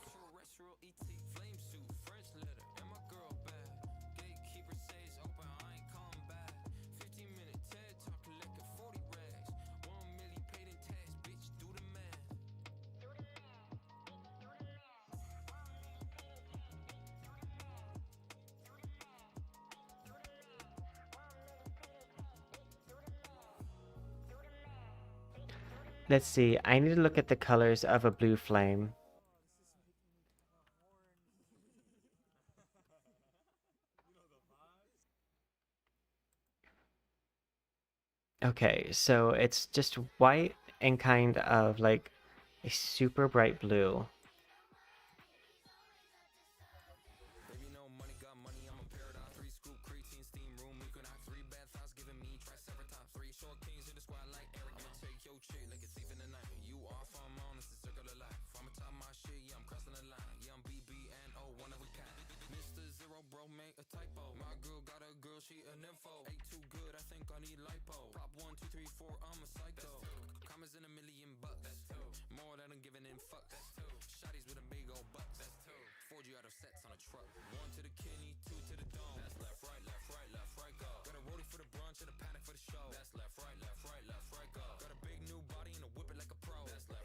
S1: Let's see, I need to look at the colors of a blue flame. Okay, so it's just white and kind of like a super bright blue.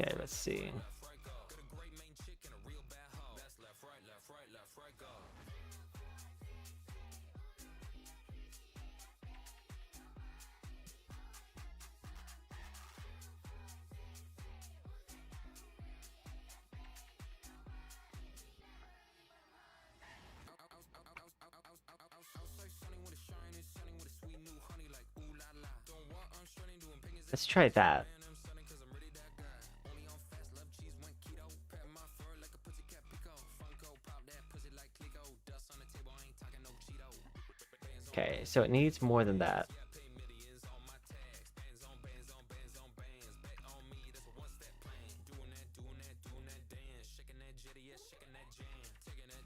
S1: Okay, let's see. Let's try that. Okay, so it needs more than that.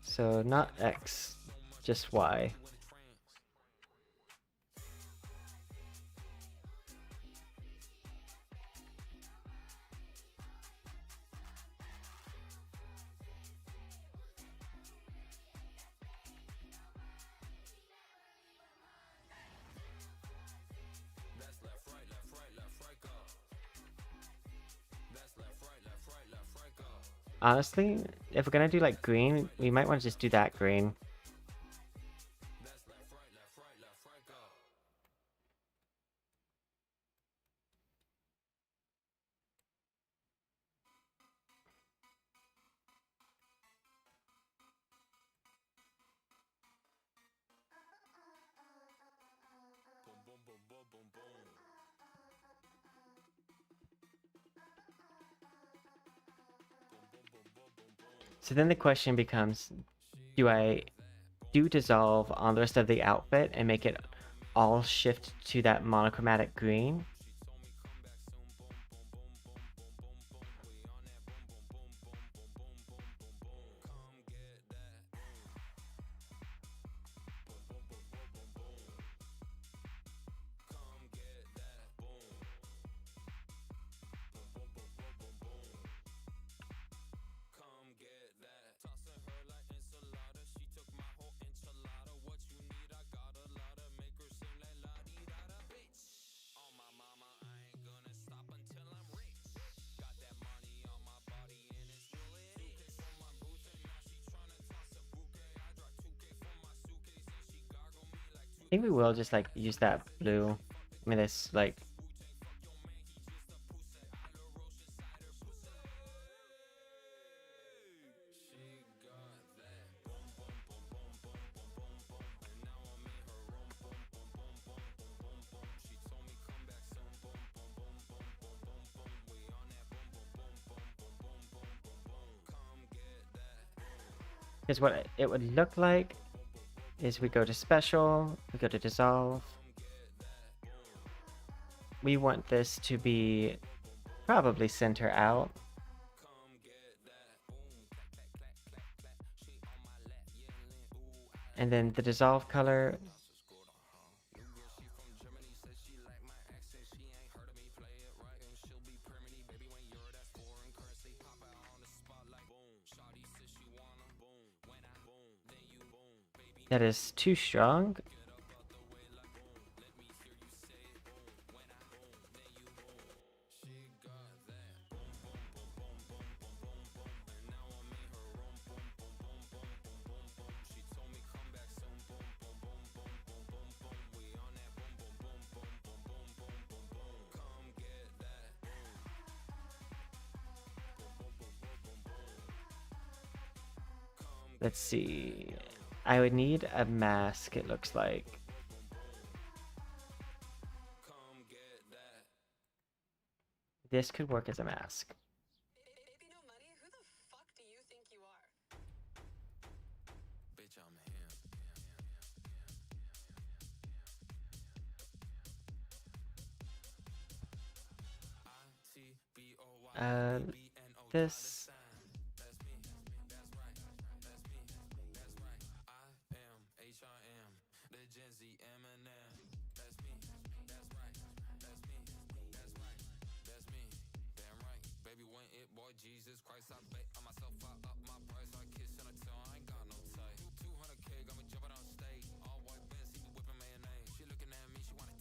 S1: So not X, just Y. Honestly, if we're gonna do like green, we might want to just do that green. So then the question becomes, do I do dissolve on the rest of the outfit and make it all shift to that monochromatic green? I think we will just like use that blue. I mean, this like because what it would look like is we go to special, we go to dissolve. We want this to be probably center out. And then the dissolve color, that is too strong. Let's see. I would need a mask, it looks like. This could work as a mask.
S2: Baby, no money? Who the fuck do you think you are?
S3: Bitch, I'm him.
S1: This.
S3: Jesus Christ, I bet on myself, I up my price. I kiss in a tongue, I ain't got no type. 200K got me jumping on stage. All white bands, see me whipping mayonnaise. She looking at me, she wanna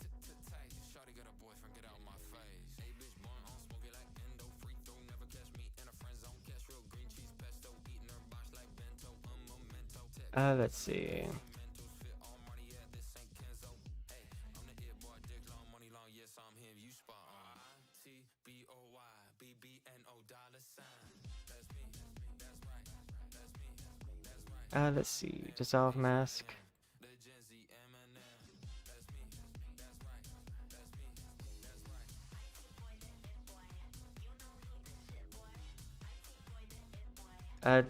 S3: tight. Shawty got a boyfriend, get out my face. Hey bitch, born on smoking like endo. Free throw, never catch me in a friend zone. Catch real green cheese pesto. Eating her box like bento. Memento.
S1: Let's see. Let's see. Dissolve mask.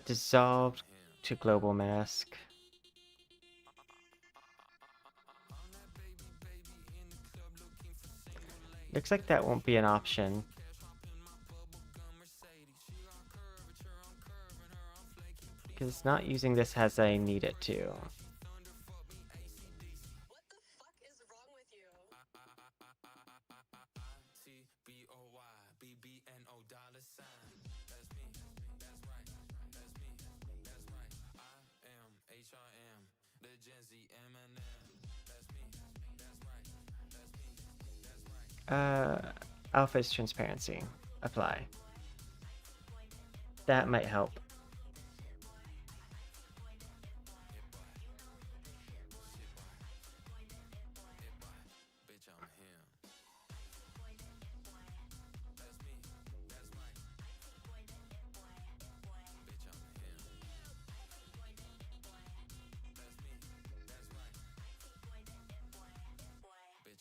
S1: Dissolved to global mask. Looks like that won't be an option. Because it's not using this as I need it to.
S2: What the fuck is wrong with you?
S1: Alpha is transparency. Apply. That might help.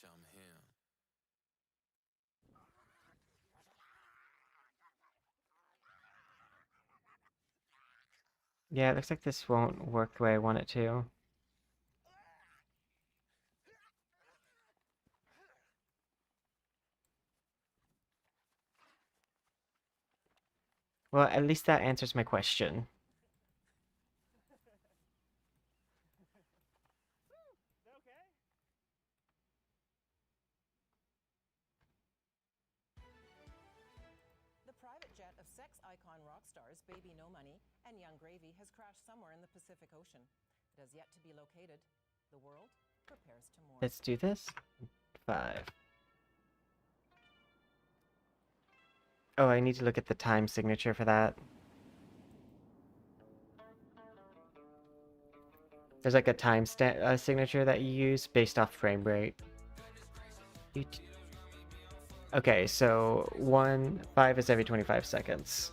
S3: I'm him.
S1: Yeah, it looks like this won't work the way I want it to. Well, at least that answers my question.
S4: The private jet of sex icon rock stars Baby No Money and Young Gravy has crashed somewhere in the Pacific Ocean. It has yet to be located. The world prepares to mourn.
S1: Let's do this. 5. Oh, I need to look at the time signature for that. There's like a time signature that you use based off frame rate. Okay, so 5 is every 25 seconds.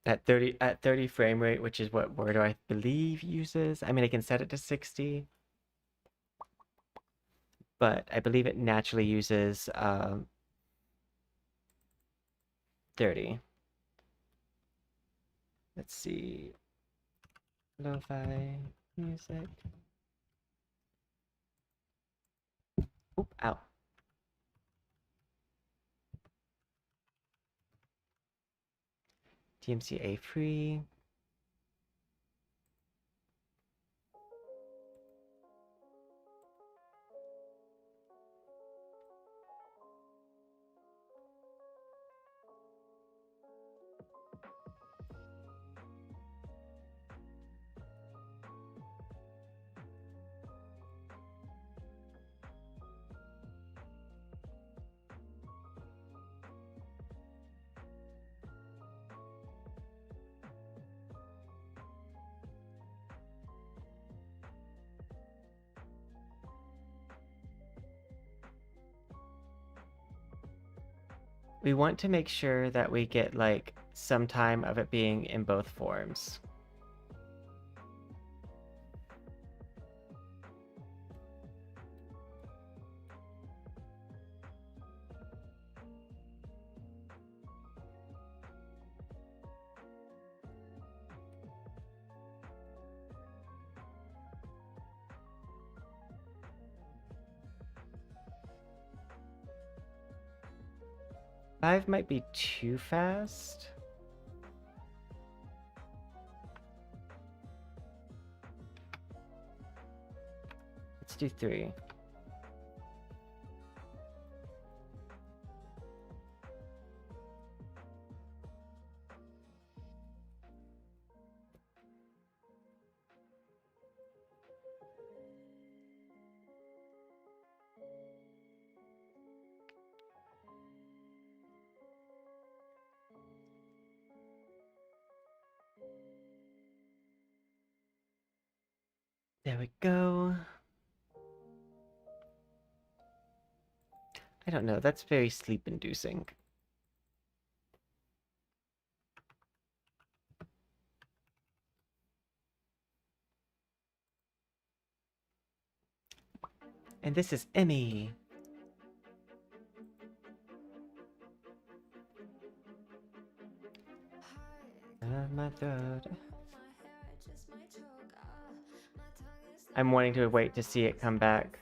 S1: At 30 frame rate, which is what Word I believe uses. I mean, I can set it to 60, but I believe it naturally uses 30. Let's see. Lo-fi music. Oop, ow. DMCA free. We want to make sure that we get like some time of it being in both forms. Five might be too fast. Let's do 3. There we go. I don't know, that's very sleep-inducing. And this is Emmy. My throat. I'm wanting to wait to see it come back.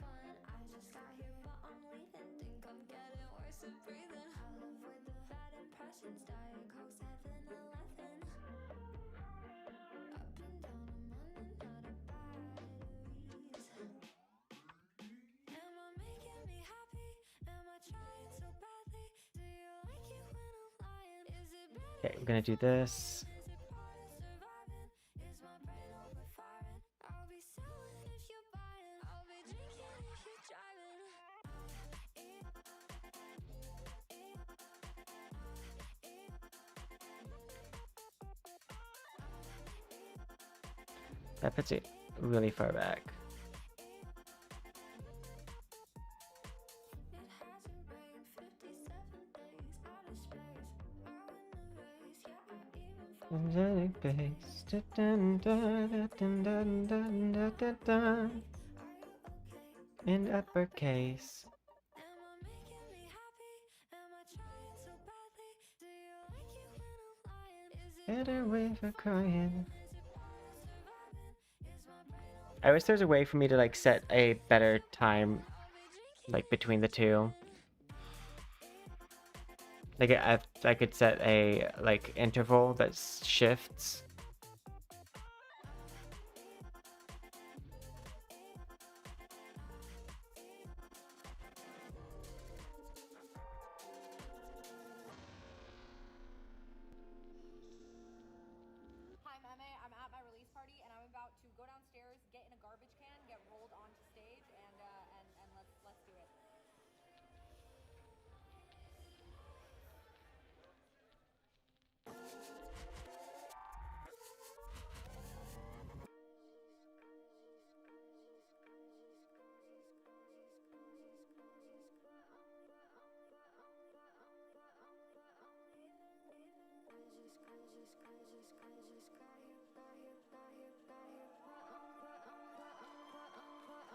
S1: Okay, we're gonna do this. That puts it really far back. In uppercase. Better way for crying. I wish there's a way for me to like set a better time like between the two. Like I could set a like interval that shifts.
S5: Hi, Meme. I'm at my release party, and I'm about to go downstairs, get in a garbage can, get rolled onto stage, and let's do it.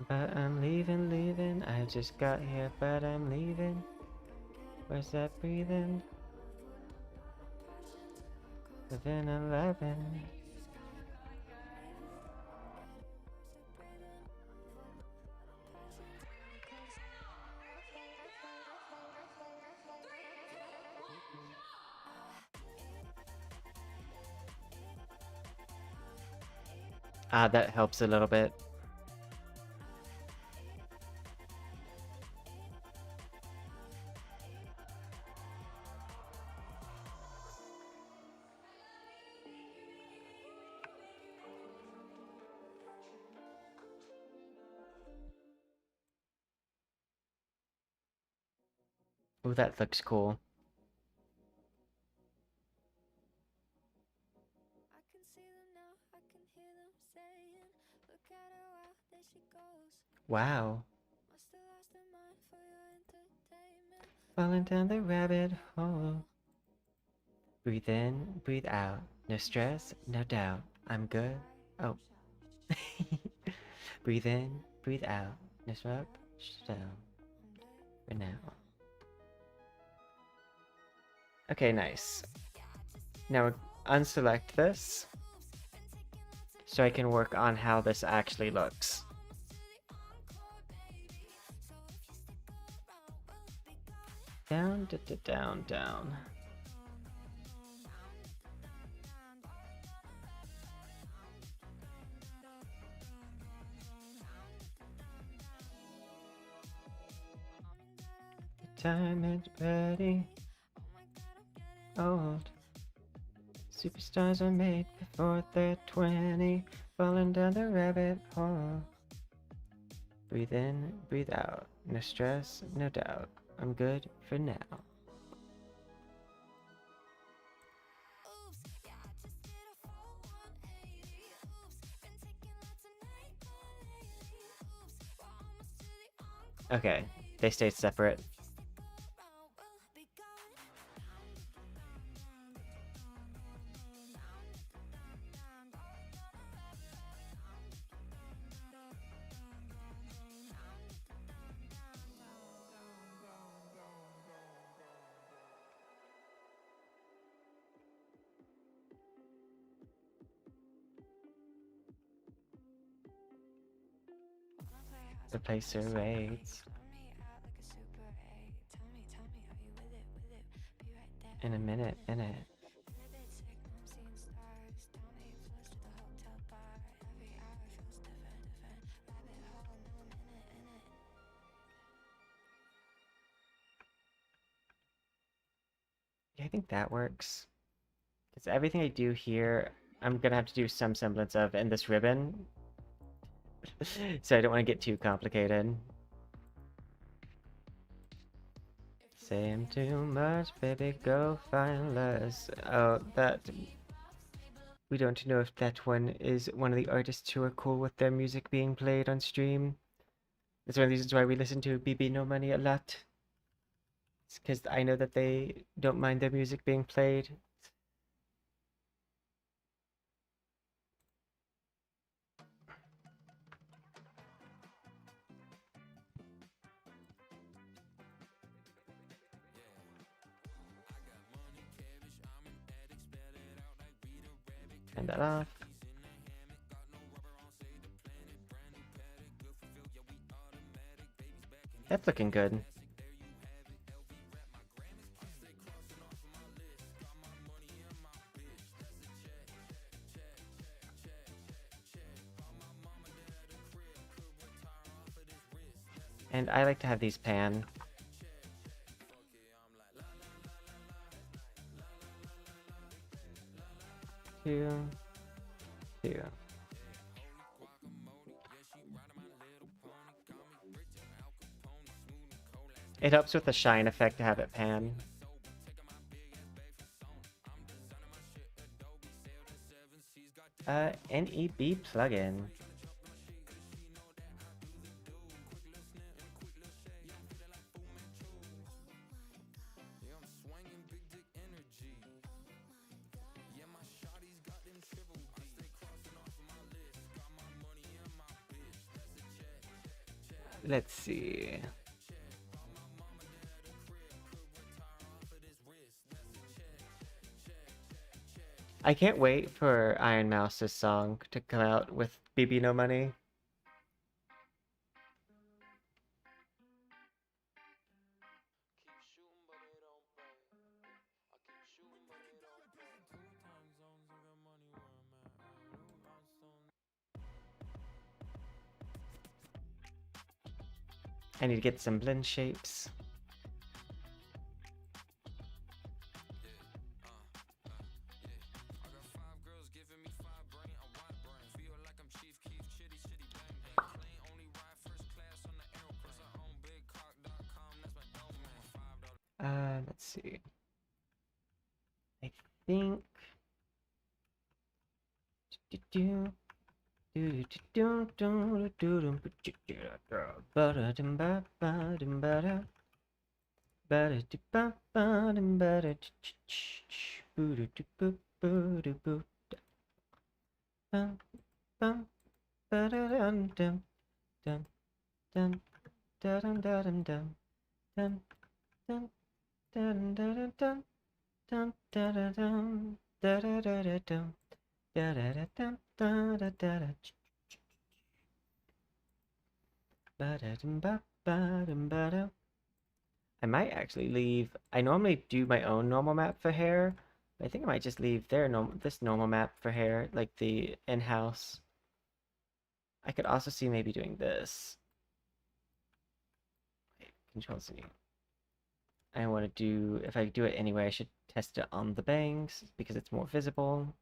S1: But I'm leaving, leaving. I just got here, but I'm leaving. Where's that breathing? Within 11. Ah, that helps a little bit. Ooh, that looks cool.
S6: I can see them now, I can hear them saying, look at her, wow, there she goes.
S1: Wow.
S6: Must have lost her mind for your entertainment.
S1: Falling down the rabbit hole. Breathe in, breathe out. No stress, no doubt. I'm good. Oh. Breathe in, breathe out. No stress, down. For now. Okay, nice. Now unselect this so I can work on how this actually looks. Down, down, down. The time is ready. Old. Superstars are made before they're 20. Falling down the rabbit hole. Breathe in, breathe out. No stress, no doubt. I'm good for now. Okay, they stayed separate. The place raids. In a minute, in it. Yeah, I think that works. Because everything I do here, I'm gonna have to do some semblance of in this ribbon. So I don't want to get too complicated. Say I'm too much, baby, go find less. Oh, that... We don't know if that one is one of the artists who are cool with their music being played on stream. That's one of the reasons why we listen to BB No Money a lot. It's because I know that they don't mind their music being played. Turn that off. That's looking good. And I like to have these pan. Two. It helps with the shine effect to have it pan. NEB plugin. Let's see. I can't wait for Iron Mouse's song to come out with BB No Money. I need to get some blend shapes. Let's see. I think. I might actually leave. I normally do my own normal map for hair, but I think I might just leave this normal map for hair, like the in-house. I could also see maybe doing this. Wait, Control Z. I want to do, if I do it anyway, I should test it on the bangs because it's more visible.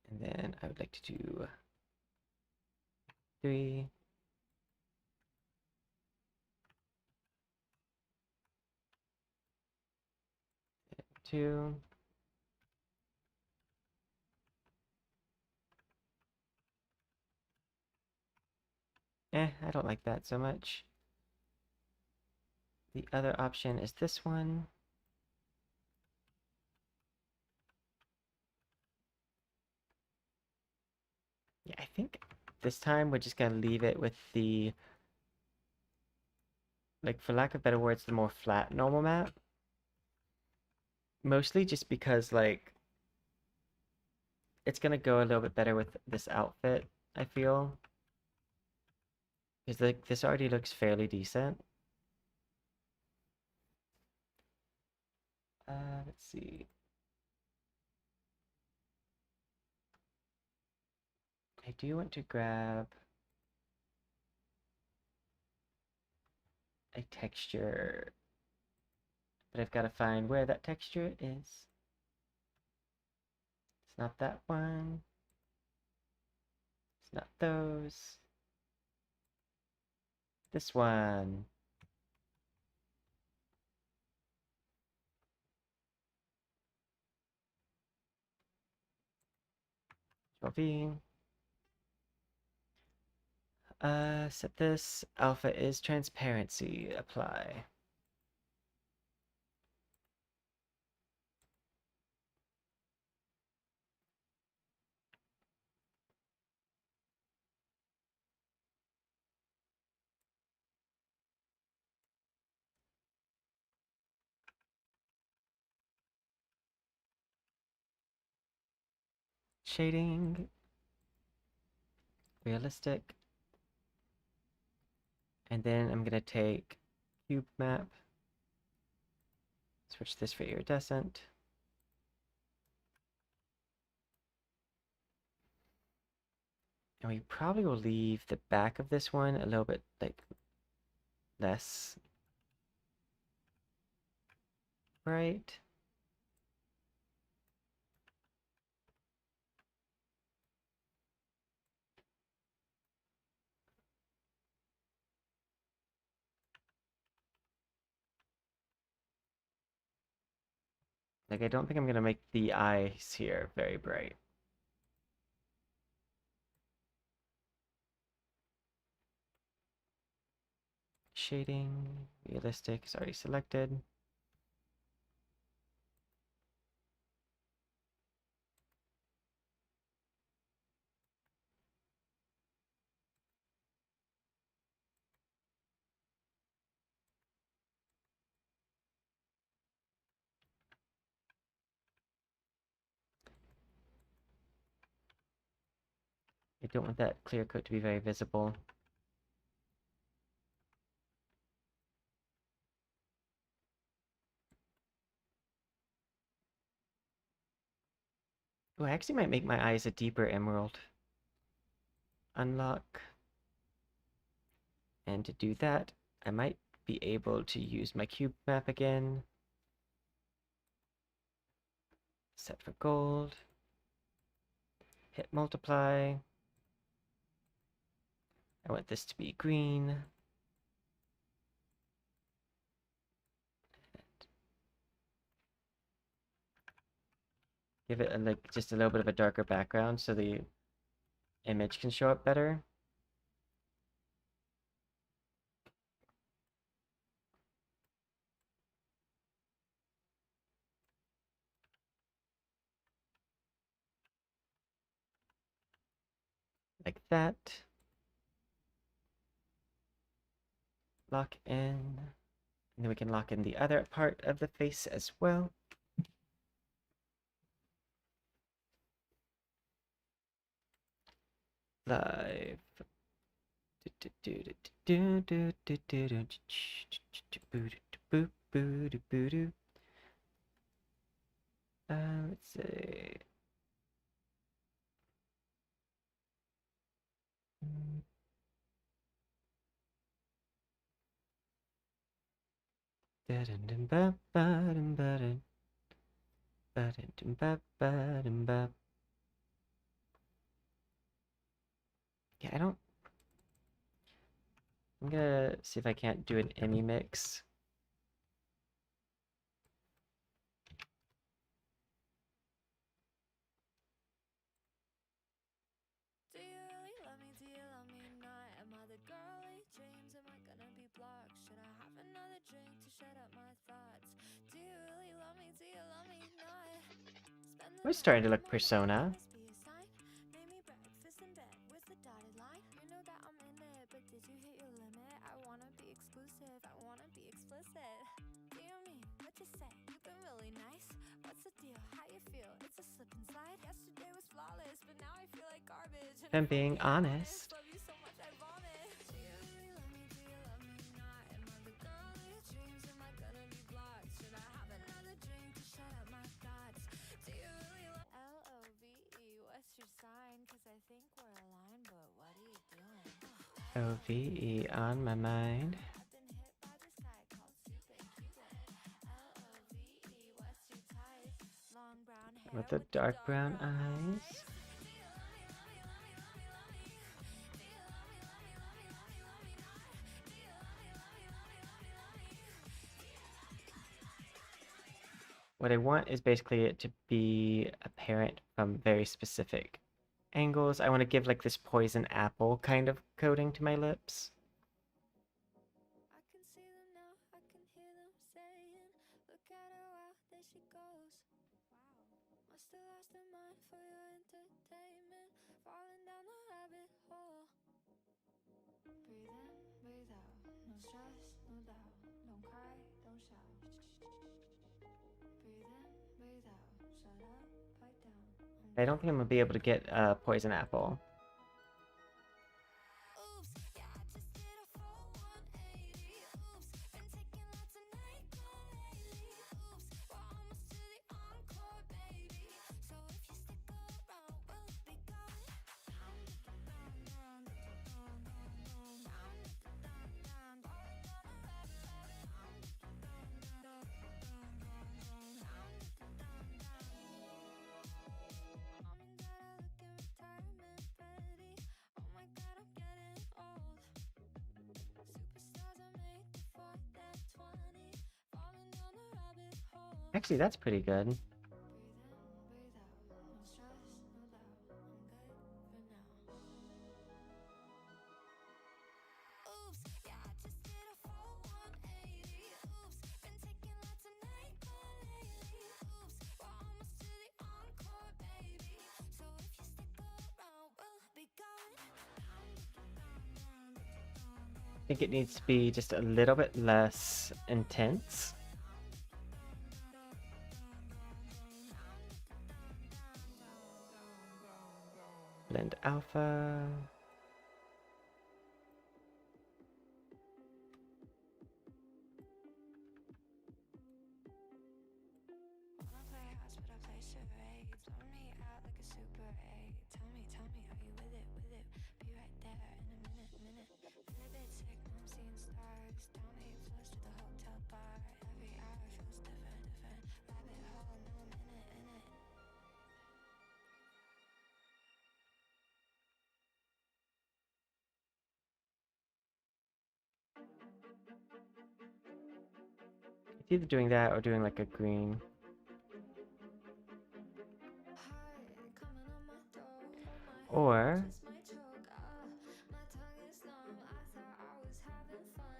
S1: And then I would like to do 3. Two. I don't like that so much. The other option is this one. Yeah, I think this time we're just gonna leave it with the, like, for lack of better words, the more flat normal map. Mostly just because, like, it's gonna go a little bit better with this outfit, I feel. Because, like, this already looks fairly decent. Let's see. I do want to grab a texture, but I've got to find where that texture is. It's not that one. It's not those. This one. Control V. Set this. Alpha is transparency. Apply. Shading. Realistic. And then I'm going to take cube map. Switch this for iridescent. And we probably will leave the back of this one a little bit like less bright. Like, I don't think I'm going to make the eyes here very bright. Shading, realistic is already selected. I don't want that clear coat to be very visible. Oh, I actually might make my eyes a deeper emerald. Unlock. And to do that, I might be able to use my cube map again. Set for gold. Hit multiply. I want this to be green. Give it like just a little bit of a darker background so the image can show up better. Like that. Lock in. And then we can lock in the other part of the face as well. Live. Let's see. Yeah, I don't. I'm gonna see if I can't do an Emmy mix.
S6: Do you really love me? Do you love me not? Am I the girly dreams? Am I gonna be blocked? Should I have another drink to shut up my thoughts? Do you really love me? Do you love me not? Spend the
S1: We're
S6: night
S1: starting to
S6: in
S1: look
S6: my bed,
S1: Persona.
S6: must be a sign. Made me breakfast in bed with a dotted line. You know that I'm in it, but did you hit your limit? I wanna be exclusive, I wanna be explicit. Do you mean what you say? You've been really nice. What's the deal? How you feel? It's a slip and slide. Yesterday was flawless, but now I feel like garbage.
S1: If I'm being honest.
S6: Love you so much I vomit. Do you really love me? Do you love me not? Am I the girl of your dreams? Am I gonna be blocked? Should I have another drink to shut up my thoughts? Do you really love LOVE? What's your sign? Cause I think we're aligned, but what are you doing?
S1: OVE on my mind.
S6: I've been hit by this guy called Stupid Cupid. LOVE, what's your type? Long brown hair
S1: With the dark brown eyes. What I want is basically it to be apparent from very specific angles. I want to give like this poison apple kind of coating to my lips.
S6: I can see them now, I can hear them saying, look at her, wow, there she goes. Wow. Must have lost her mind for your entertainment, falling down the rabbit hole. Breathe in, breathe out, no stress, no doubt. Don't cry, don't shout. Breathe in, breathe out, shut up, pipe down. I'm
S1: I don't think I'm gonna be able to get a poison apple. Actually, that's pretty good. I think it needs to be just a little bit less intense. Blend alpha. It's either doing that or doing like a green. Or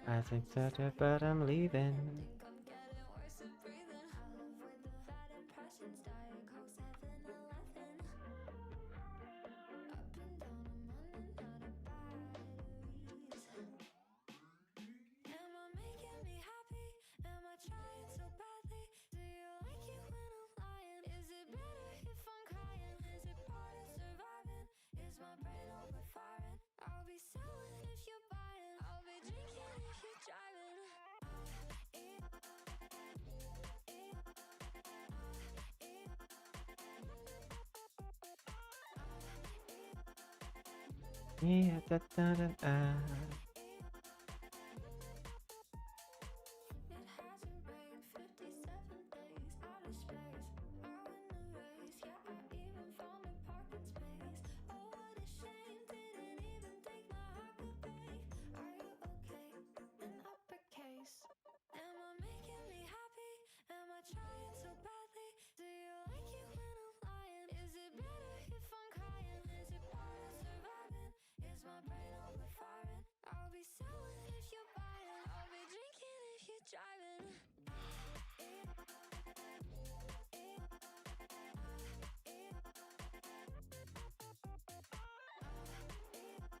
S1: I think that, but I'm leaving. Yeah, da, da, da, da.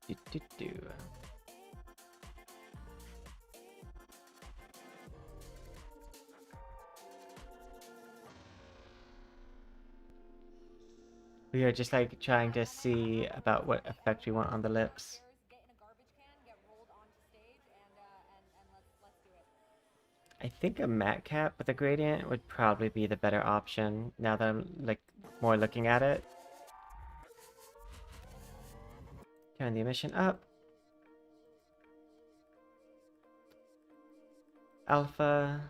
S1: Do, do, do. We are just like trying to see about what effect we want on the lips.
S5: Get in a garbage can, get rolled onto stage, and let's do it.
S1: I think a matte cap with a gradient would probably be the better option now that I'm like more looking at it. Turn the emission up. Alpha.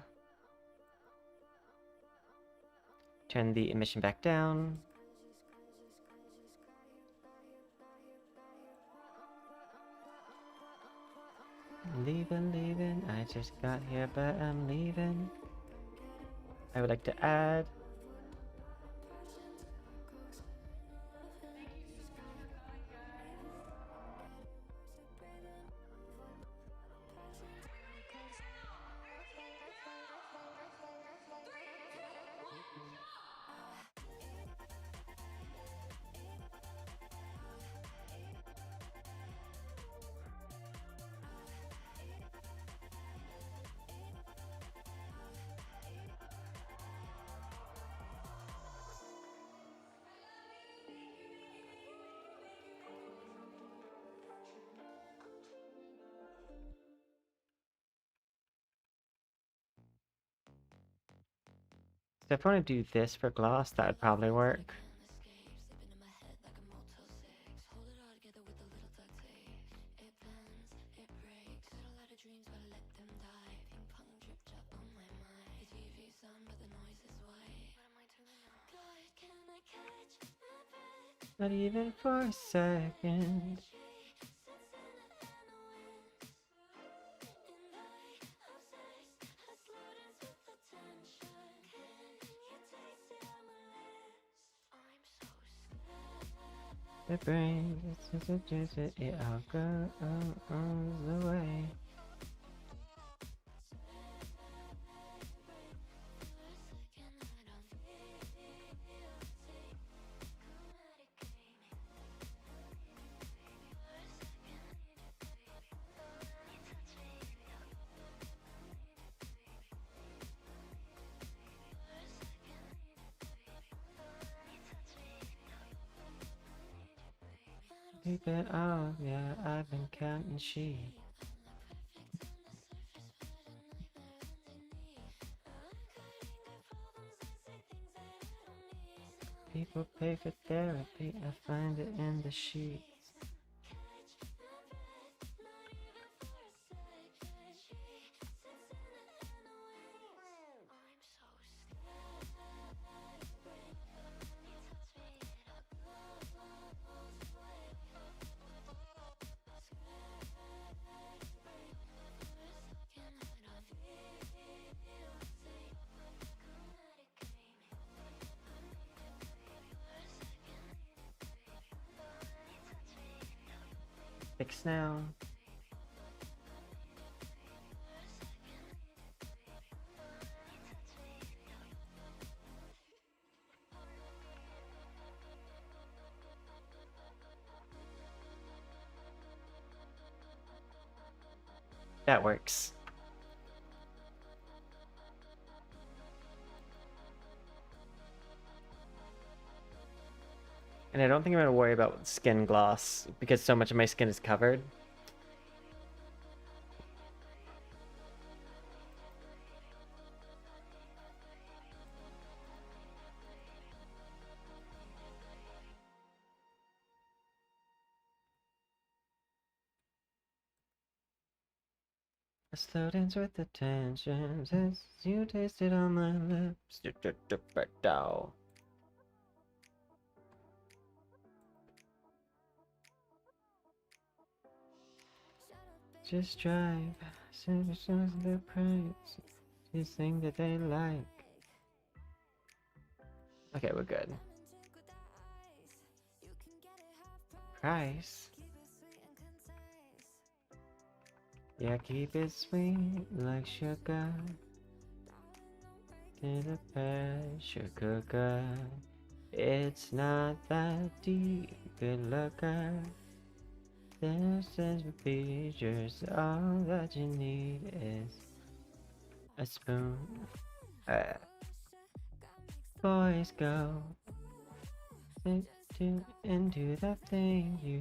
S1: Turn the emission back down. Leaving, I just got here, but I'm leaving. I would like to add. So if I want to do this for gloss, that would probably work. Not even for a second. The brain, it all goes away. Keep it all, yeah, I've been counting sheep. People pay for therapy, I find it in the sheets. Fix now. That works. And I don't think I'm going to worry about skin gloss because so much of my skin is covered. I slow dance with the tensions as you taste it on my lips. Just drive, send shows the price. Just thing that they like. Okay, we're good. Price. Yeah, keep it sweet like sugar. To the pressure cooker. It's not that deep, good looker. There's just features, all that you need is a spoon. Boys go into that thing you.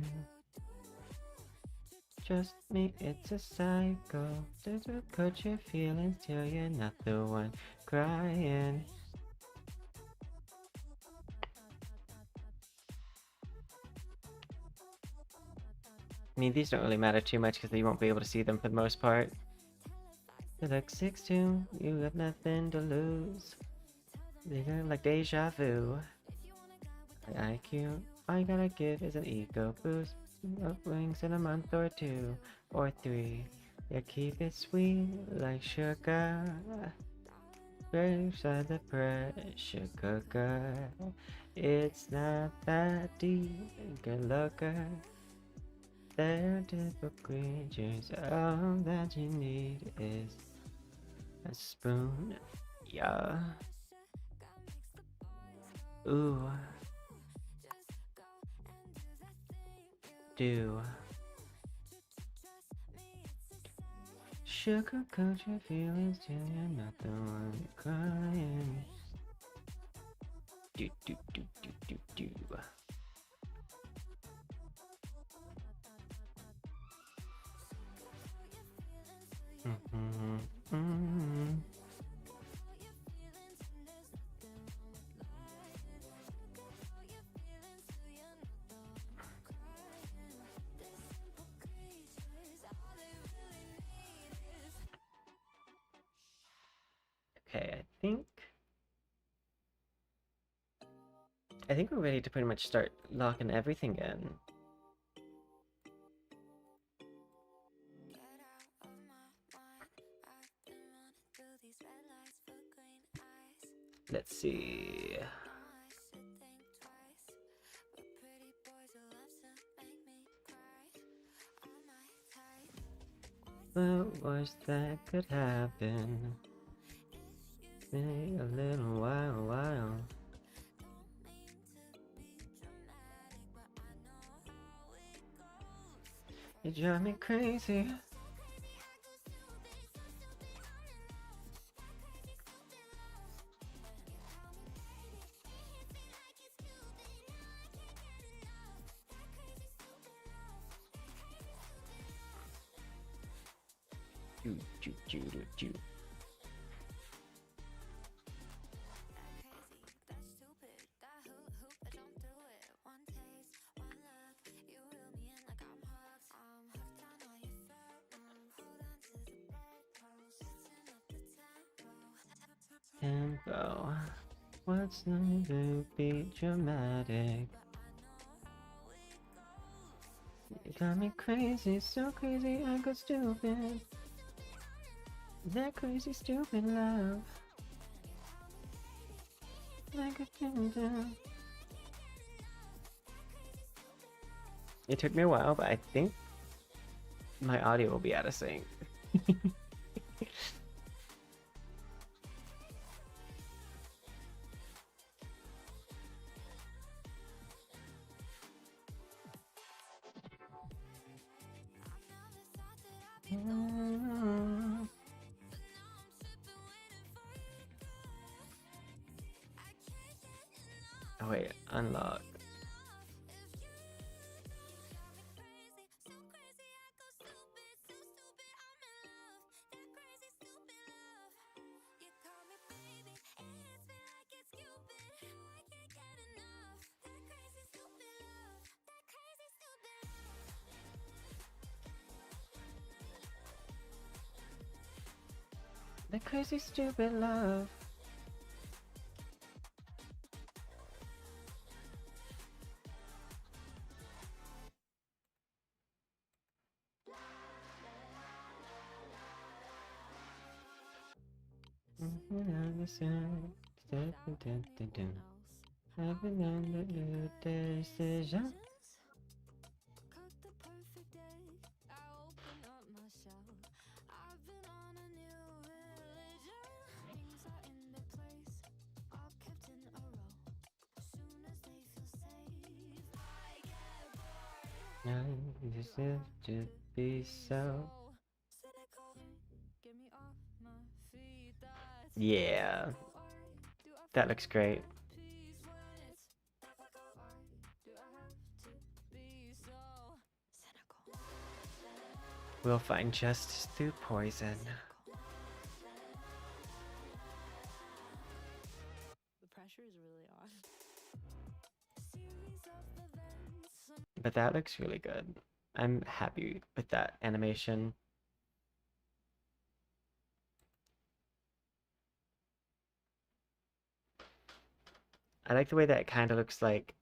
S1: Trust me, it's a cycle. Just coach your feelings till you're not the one crying. I mean, these don't really matter too much because you won't be able to see them for the most part. You look 6'2", you have nothing to lose. You're like deja vu. IQ, all you gotta give is an ego boost. Up wings in a month or 2 or 3. Yeah, keep it sweet like sugar. Grapes are the pressure cooker. It's not that deep, good looker. They're typical creatures. All that you need is a spoon. Yeah. Ooh. Do. Sugarcoat your feelings till you're not the one crying. Do do do do do do. think we're ready to pretty much start locking everything in. Let's see. What was that could happen? Been a little while. You drive me crazy. Do. Tempo. What's not to be dramatic? You got me crazy, so crazy I go stupid. That crazy stupid love. Like a dun. It took me a while, but I think my audio will be out of sync. Oh wait, unlock. That crazy stupid love. Having a decision.
S6: Cook the perfect egg. I open up my shell. I've been on a new religion. Things are in their place, all kept in a row. Soon as they feel safe, I get bored.
S1: I deserve to be so.
S6: Cynical. Get me off my feet. That's
S1: Yeah,
S6: do I
S1: that looks great.
S6: peace when it's difficult? Why do I have to be so cynical?
S1: We'll find justice through poison.
S6: The pressure is really on. Series of events.
S1: But that looks really good. I'm happy with that animation. I like the way that it kind of looks like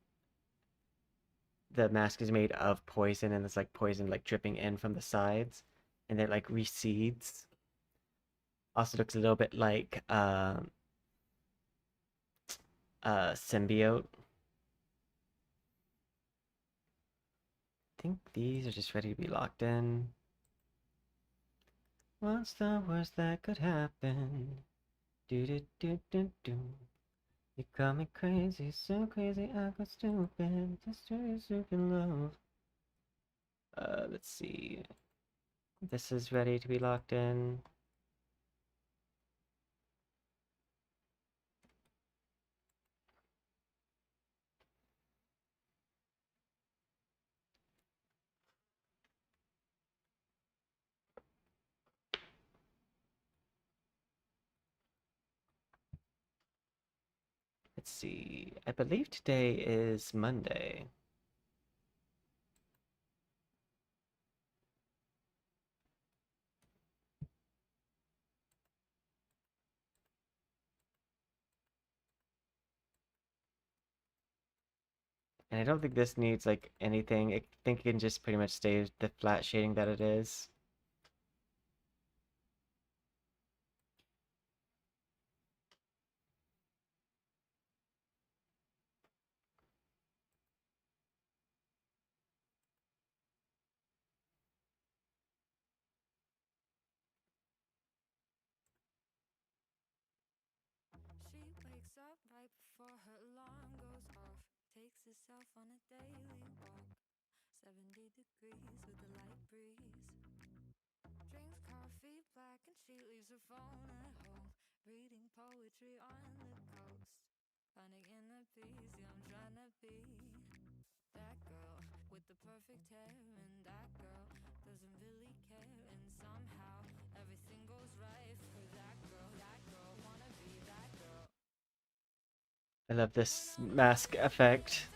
S1: the mask is made of poison and it's like poison like dripping in from the sides and it like recedes. Also looks a little bit like symbiote. I think these are just ready to be locked in. What's the worst that could happen? Do do do do do. You got me crazy, so crazy I go stupid. Just do stupid love. Let's see. This is ready to be locked in. Let's see. I believe today is Monday. And I don't think this needs like anything. I think it can just pretty much stay the flat shading that it is.
S6: She wakes up right before her alarm goes off, takes herself on a daily walk, 70 degrees with a light breeze. Drinks coffee black and she leaves her phone at home, reading poetry on the coast. Finding inner peace, yeah, I'm trying to be that girl with the perfect hair, and that girl doesn't really care, and somehow everything goes right for that girl wanna be that girl.
S1: I love this mask effect.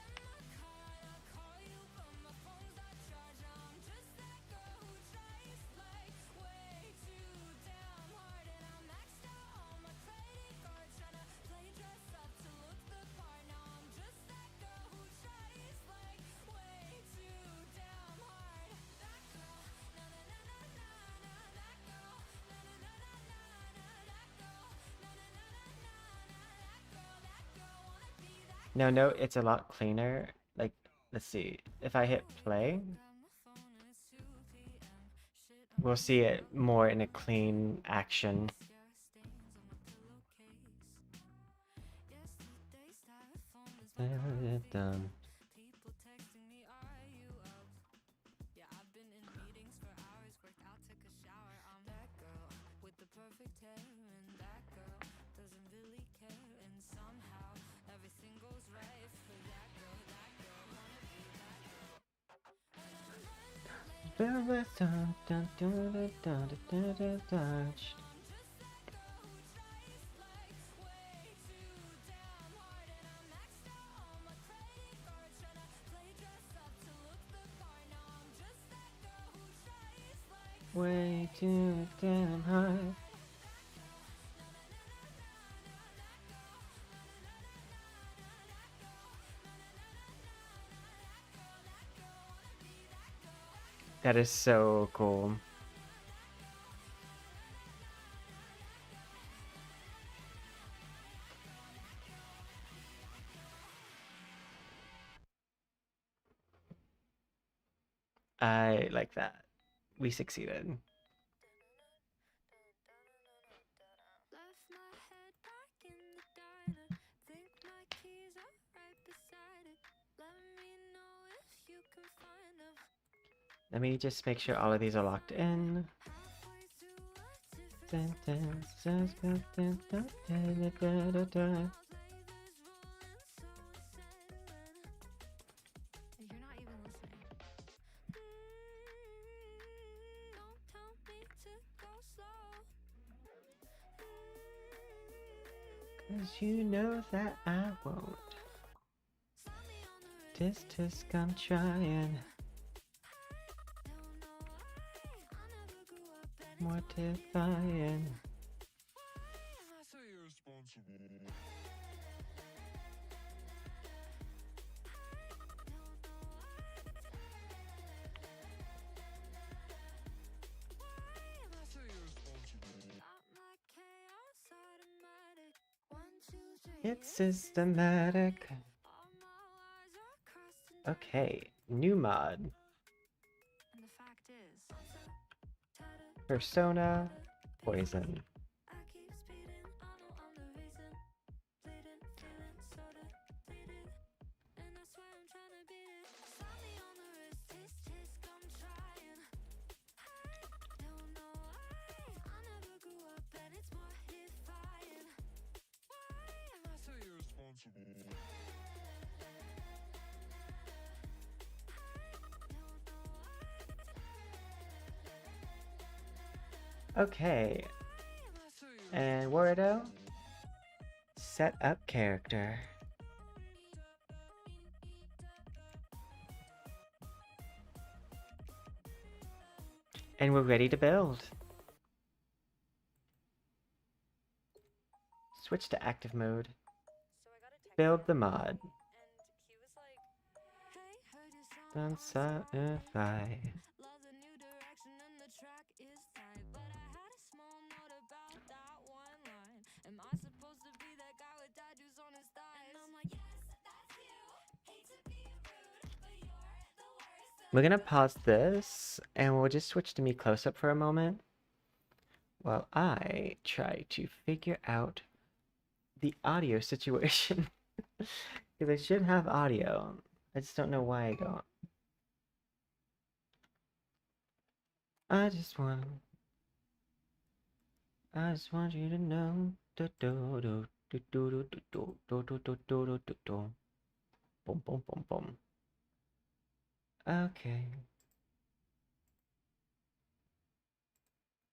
S1: Now note it's a lot cleaner. Like, let's see. If I hit play, we'll see it more in a clean action. Done.
S6: People texting me, are you up? Yeah, I've been in meetings for hours, worked out, took a shower. I'm that girl with the perfect hair, and that girl doesn't really care, and somehow everything goes right for that girl wanna be that girl.
S1: Way too damn high. That is so cool. I like that. We succeeded.
S6: Left my head back in the diner, think my keys are right beside it. Let me know if you can find them.
S1: Let me just make sure all of these are locked in.
S6: Halfway through a different sentence, play this rolling so insane. You're not even listening. Don't tell me to go slow.
S1: 'Cause you know that I won't.
S6: Slap me on the wrist.
S1: Just I'm trying.
S6: Don't know why I never grew up and it's
S1: Mortifying.
S6: why am I so irresponsible?
S1: It's systematic. Okay, new mod.
S6: And the fact is,
S1: Persona Poison.
S6: I keep speeding, I know I'm the reason. Bleeding, feeling so depleted. And I swear I'm trying to beat it. Slap me on the wrist, tisk tisk, I'm trying. I don't know why I never grew up and it's mortifying. Why am I so irresponsible?
S1: Okay, and Wardo, set up character. And we're ready to build. Switch to active mode.
S5: So I got a text
S1: Build the
S5: from him,
S1: mod.
S5: and he was like,
S1: unsatisfied.
S6: Loves a new direction and the track is tight. But I had a small note about that one line. Am I supposed to be that guy with tattoos on his thighs? And I'm like, yes, that's you. Hate to be rude, but you're the worst.
S1: We're gonna pause this and we'll just switch to me close up for a moment while I try to figure out the audio situation. Because I should have audio. I just don't know why I don't. I just want you to know. Do do do do do do do do do do do do do do. Boom boom boom boom. Okay.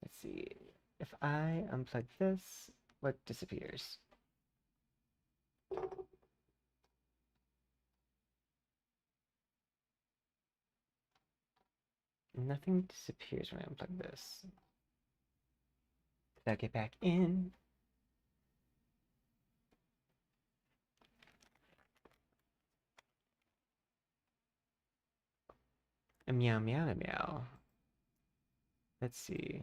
S1: Let's see. If I unplug this, what disappears? Nothing disappears when I unplug this. Did I get back in? Meow meow meow. Let's see.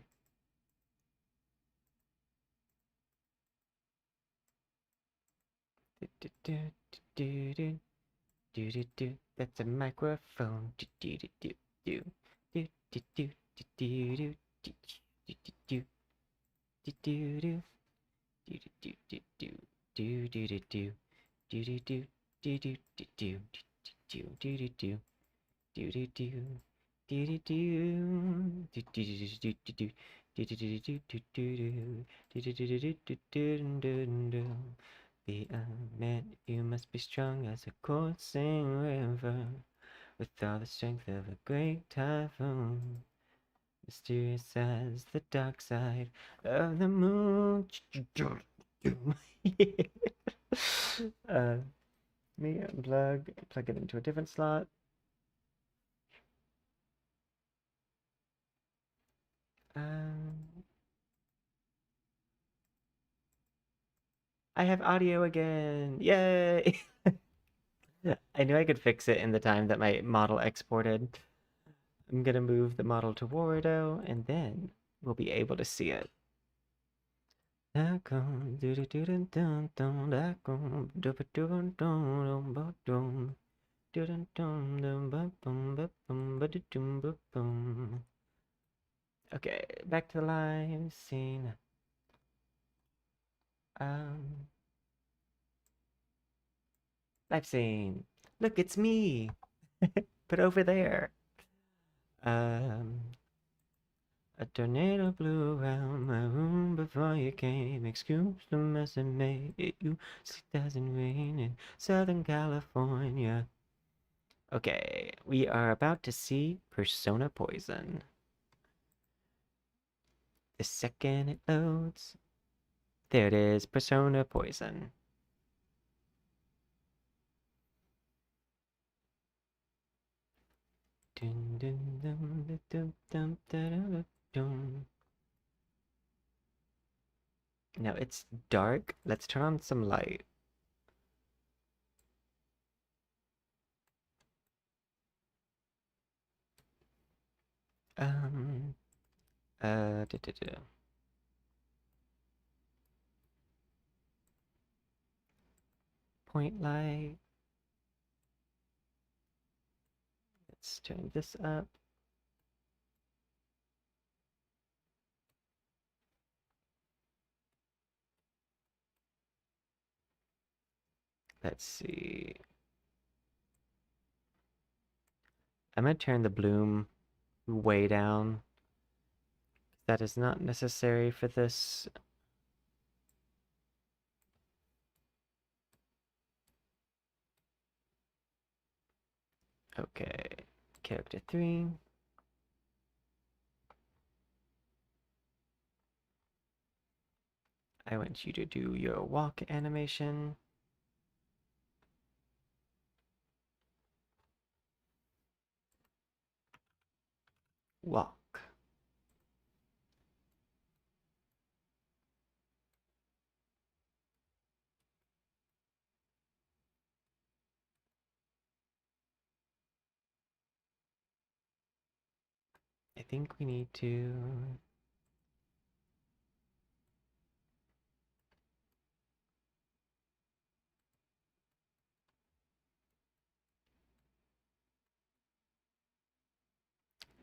S1: Do, do, do, do, do, do, do, do. That's a microphone. Do, do, do, do, do. Do, do, do, do, do, do, do, do, do, do, do, do. Do, do, do, do, do, do, do, do. Do, do, do, do, do, do, do, do, do, do, do. Do, do, do. Do, do, do. Do, do, do, do, do, do. Do, do, do, do, do, do, do. Do, do, do, do, do, do, do, do, do. Be a man, you must be strong as a coursing river, with all the strength of a great typhoon, mysterious as the dark side of the moon. Me unplug, plug it into a different slot. I have audio again. Yay! I knew I could fix it in the time that my model exported. I'm gonna move the model to Wardo, and then we'll be able to see it. Okay, back to the live scene. Live scene. Look, it's me. But over there. A tornado blew around my room before you came. Excuse the mess I made. You see, it doesn't rain in Southern California. Okay, we are about to see Persona Poison. The second it loads, there it is, Persona Poison. Dun, dun, dun, dun, dun, dun, dun. Now it's dark. Let's turn on some light. Um, da, da, da. Point light. Let's turn this up. Let's see. I'm gonna turn the bloom way down. That is not necessary for this. Okay, character 3. I want you to do your walk animation. Walk. think we need to...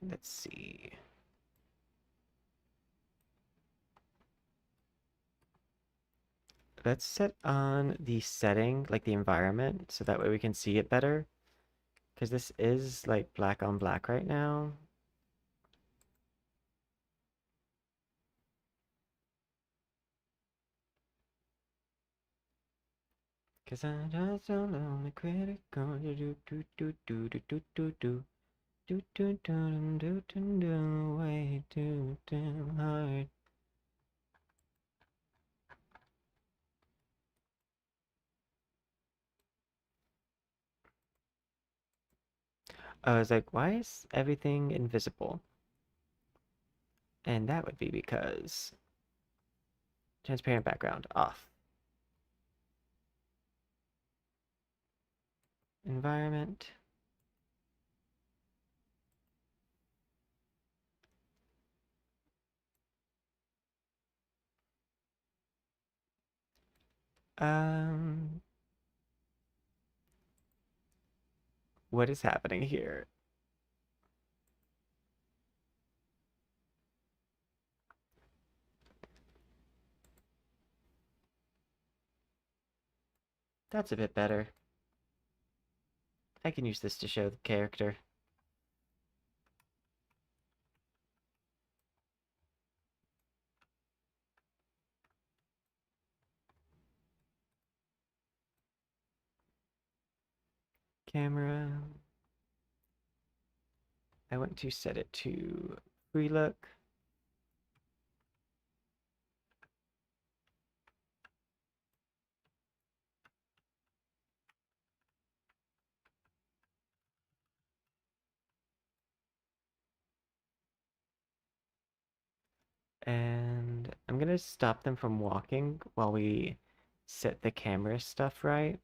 S1: Let's see. Let's set on the setting, like the environment, so that way we can see it better. Because this is like black on black right now. Cause I just don't know my credit card. Do do do do do do do do do do do do do do way too damn hard. I was like, why is everything invisible? And that would be because transparent background off. Environment. Um, what is happening here? That's a bit better. I can use this to show the character. Camera. I want to set it to free look. And I'm gonna stop them from walking while we set the camera stuff right.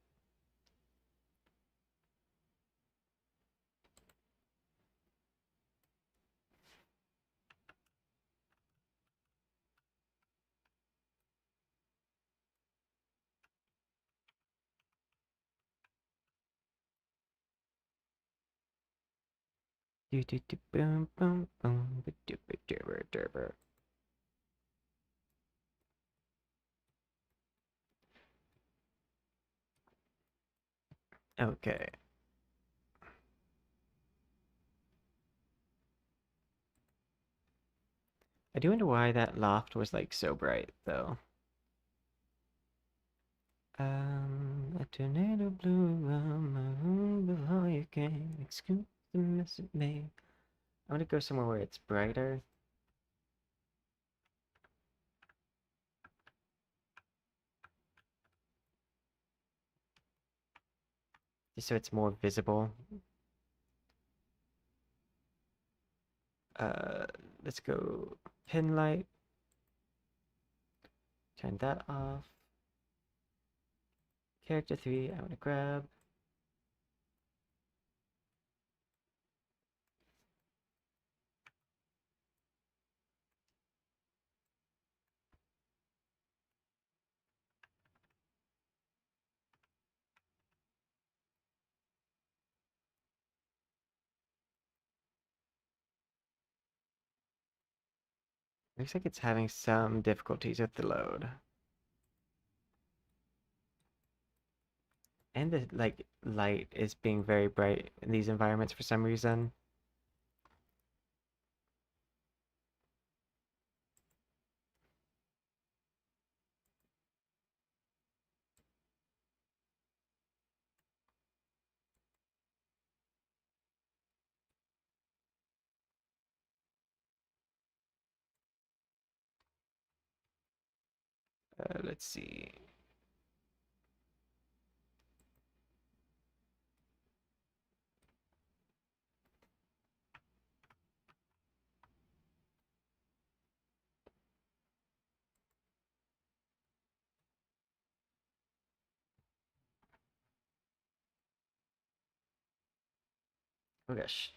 S1: Do do do boom boom boom do do. Okay. I do wonder why that loft was like so bright though. A tornado blew around my room before you came. Excuse the mess it made. I'm gonna go somewhere where it's brighter. Just so it's more visible. Uh, let's go pin light. Turn that off. Character 3, I want to grab. Looks like it's having some difficulties with the load. And the like light is being very bright in these environments for some reason. Let's see. Oh gosh.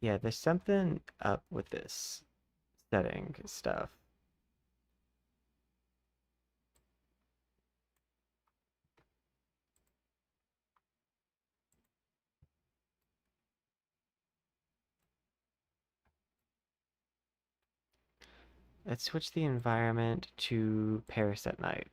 S1: Yeah, there's something up with this setting stuff. Let's switch the environment to Paris at night.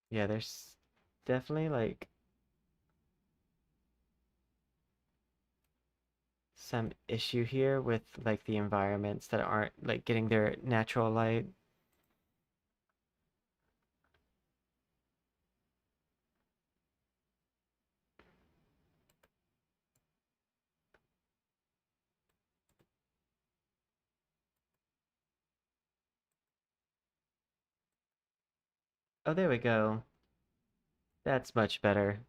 S1: Yeah, there's definitely like some issue here with like the environments that aren't like getting their natural light. Oh, there we go. That's much better.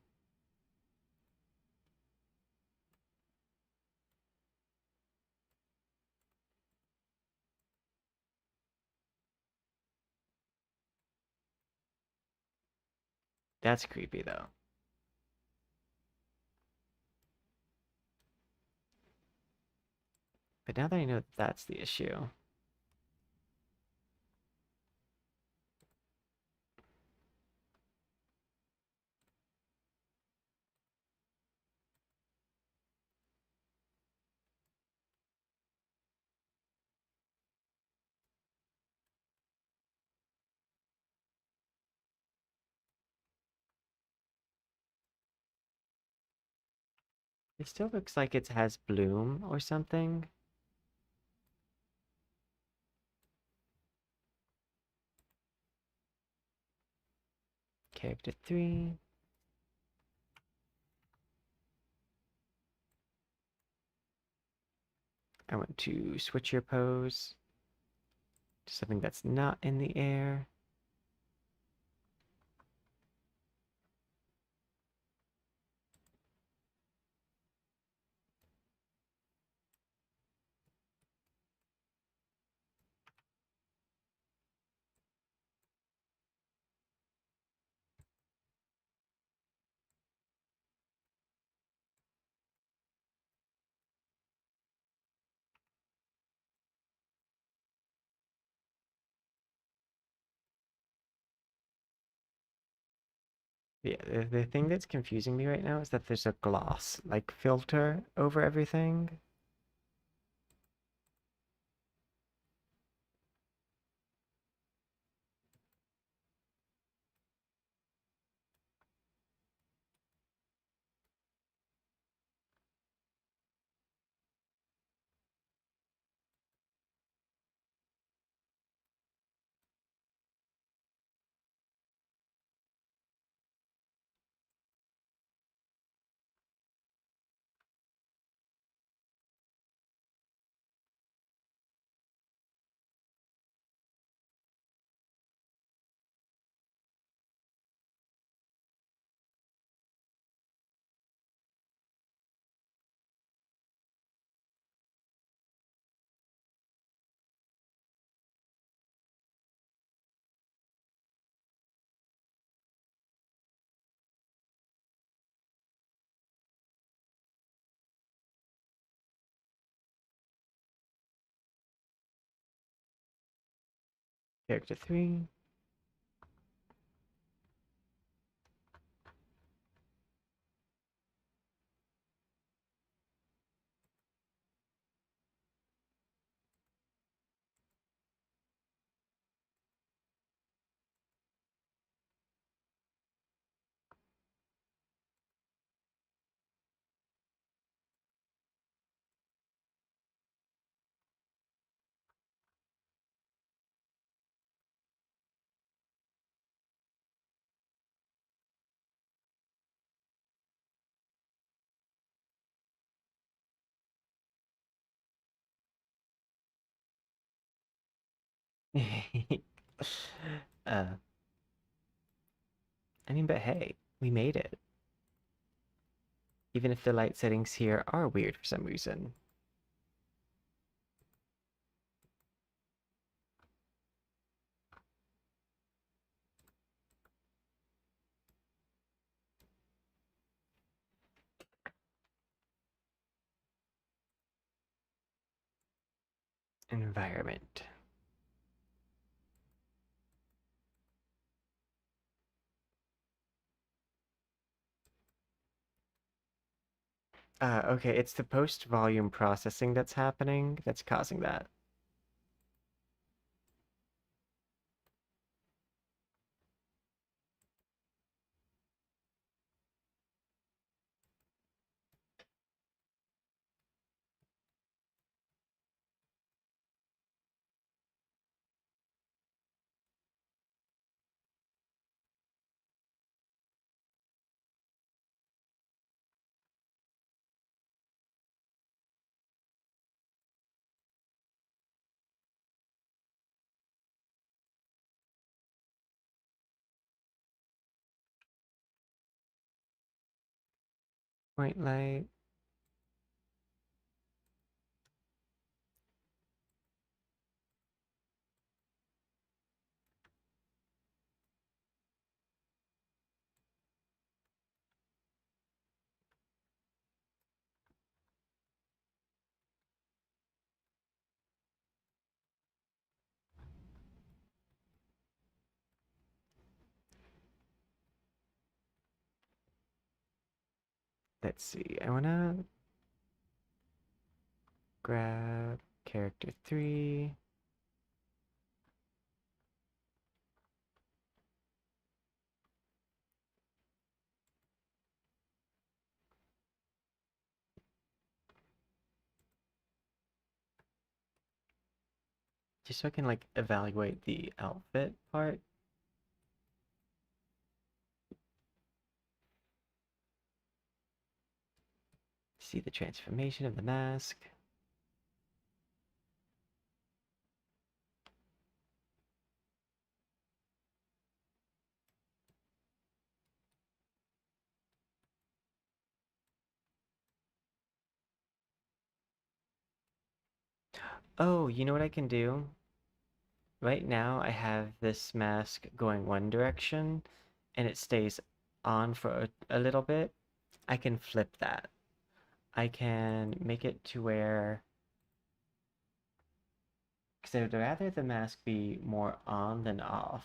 S1: That's creepy though. But now that I know that's the issue, it still looks like it has bloom or something. Character 3. I want to switch your pose to something that's not in the air. Yeah, the thing that's confusing me right now is that there's a gloss like filter over everything. Character 3. uh, I mean, but hey, we made it. even if the light settings here are weird for some reason. Environment. Okay, it's the post-volume processing that's happening that's causing that. Point light. Let's see. I wanna grab character 3. Just so I can like evaluate the outfit part. See the transformation of the mask. Oh, you know what I can do? Right now I have this mask going one direction and it stays on for a little bit. I can flip that. I can make it to where, because I'd rather the mask be more on than off.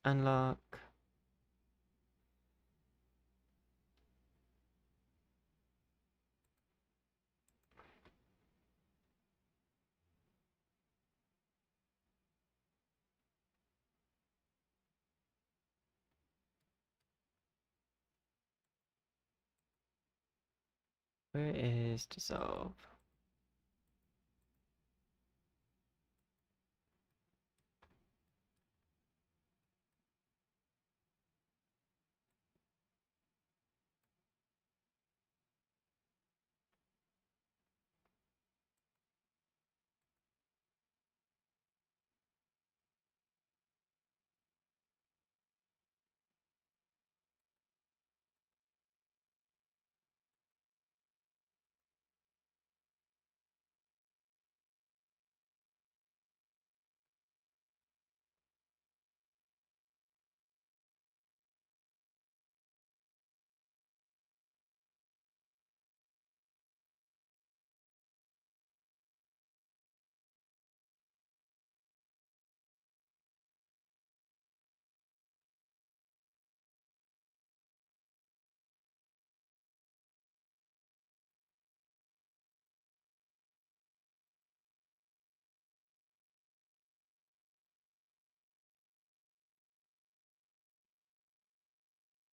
S1: Unlock. Where is dissolve?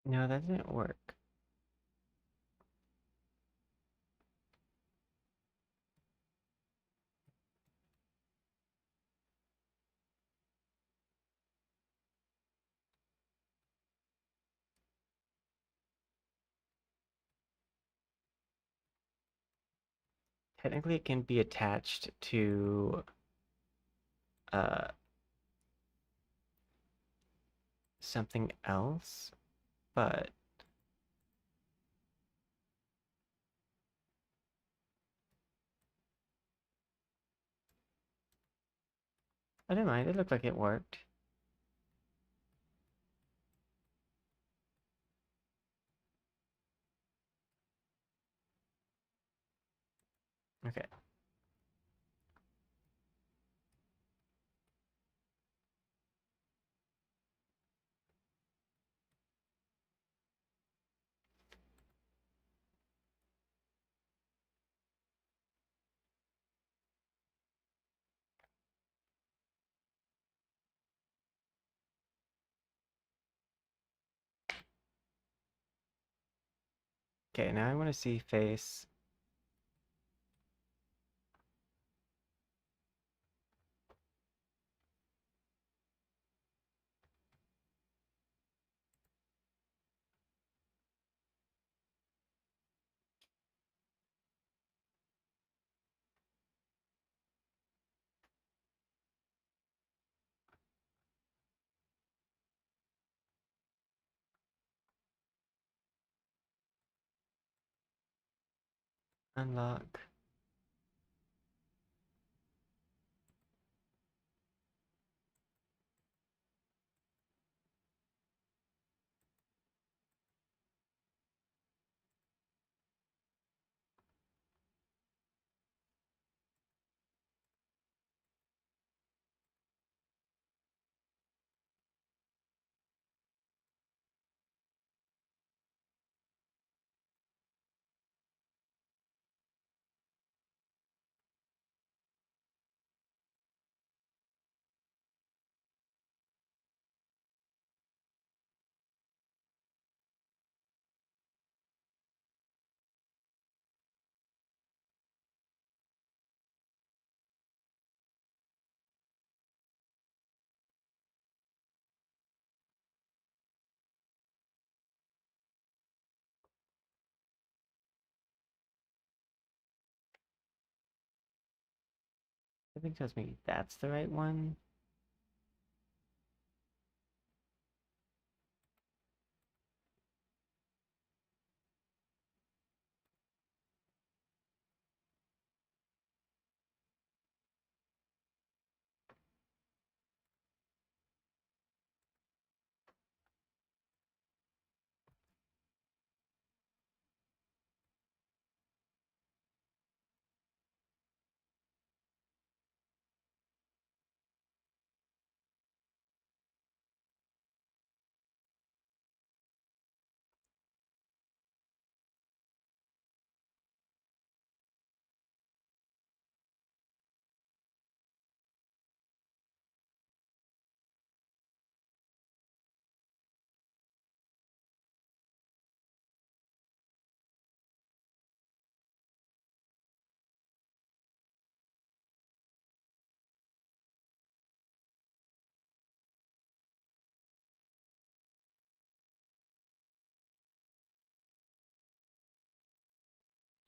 S1: No, that didn't work. Technically, it can be attached to uh, something else, but I don't mind. It looked like it worked. Okay. Okay, now I want to see face. Unlock. I think tells me that's the right one.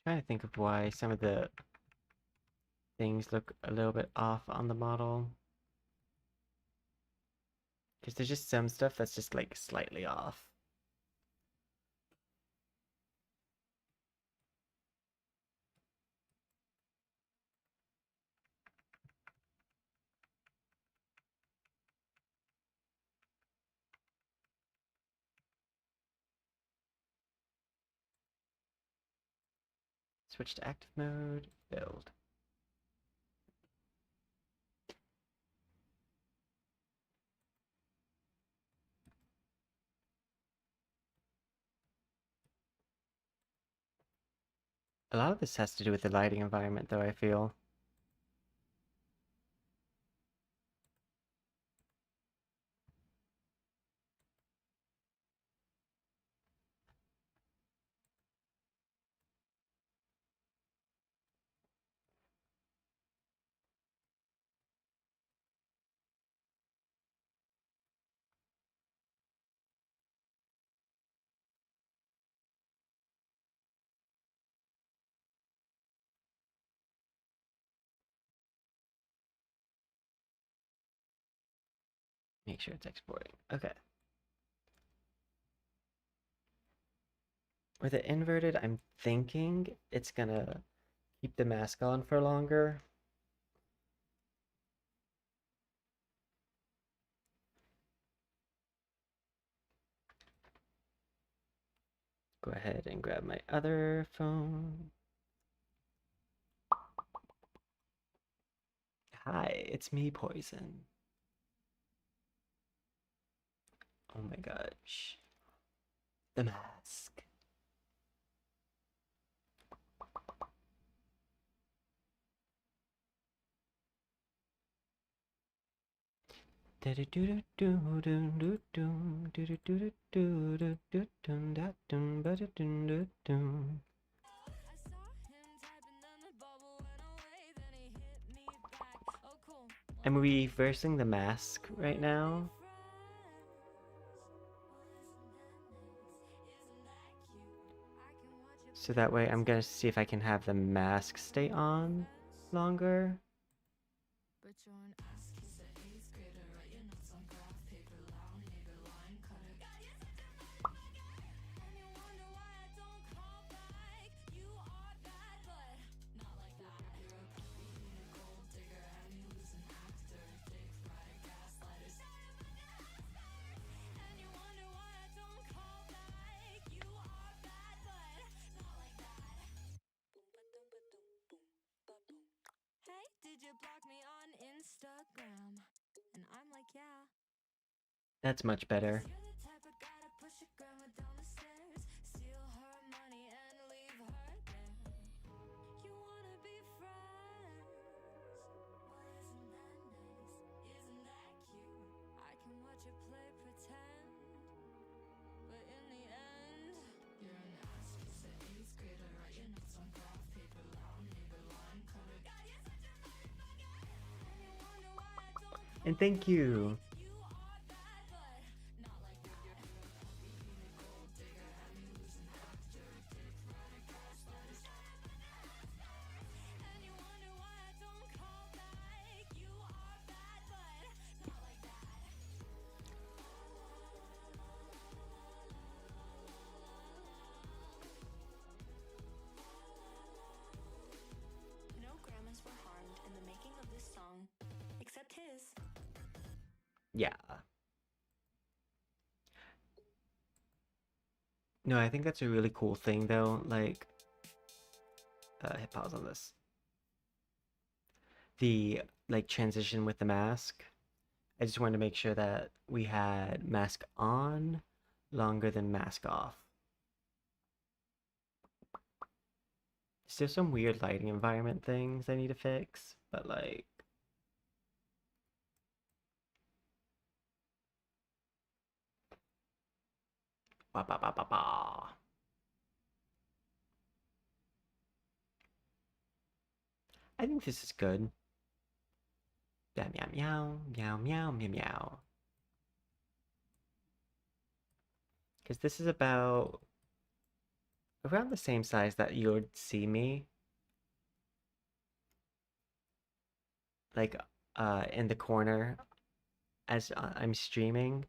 S1: Trying to think of why some of the things look a little bit off on the model. Because there's just some stuff that's just like slightly off. Switch to active mode, build. A lot of this has to do with the lighting environment, though, I feel. Make sure it's exporting. Okay. With it inverted, I'm thinking it's gonna keep the mask on for longer. Go ahead and grab my other phone. Hi, it's me, Poison. Oh my gosh. The mask.
S6: I saw him typing on the bubble went away, then he hit me back. Oh, cool.
S1: I'm reversing the mask right now. So that way I'm gonna see if I can have the mask stay on longer.
S6: But you're an ass kiss at 8th grader, write your notes on graph paper, loud nigga, line cutter. And you wonder why I don't call back. You are bad, but not like that. You're a puppy, a gold digger, had me losing actor, dick rider, gaslighters. And you wonder why I don't call back. You are bad, but not like that. Boom, ba-doom, ba-doom, boom, ba-boom. Hey, did you block me on Instagram? And I'm like, yeah.
S1: That's much better.
S6: You're the type of guy to push your grandma down the stairs, steal her money and leave her there. You wanna be friends? Well, isn't that nice? Isn't that cute? I can watch you play pretend, but in the end, you're an ass kiss at 8th grader, write your notes on graph paper, loud nigga, line cutter. God, you're such a motherfucker. And you wonder why I don't call
S1: And thank you.
S6: you are bad, but not like that. You're a puppy, a gold digger, had me losing actor, dick rider, gaslighters. And you wonder why I don't call back. You are bad, but not like that. No grandmas were harmed in the making of this song, except his.
S1: Yeah. No, I think that's a really cool thing though. Like, hit pause on this. The like transition with the mask. I just wanted to make sure that we had mask on longer than mask off. There's some weird lighting environment things I need to fix, but like ba ba ba ba ba. I think this is good. Meow meow meow meow meow meow meow. Because this is about around the same size that you would see me. Like in the corner as I'm streaming.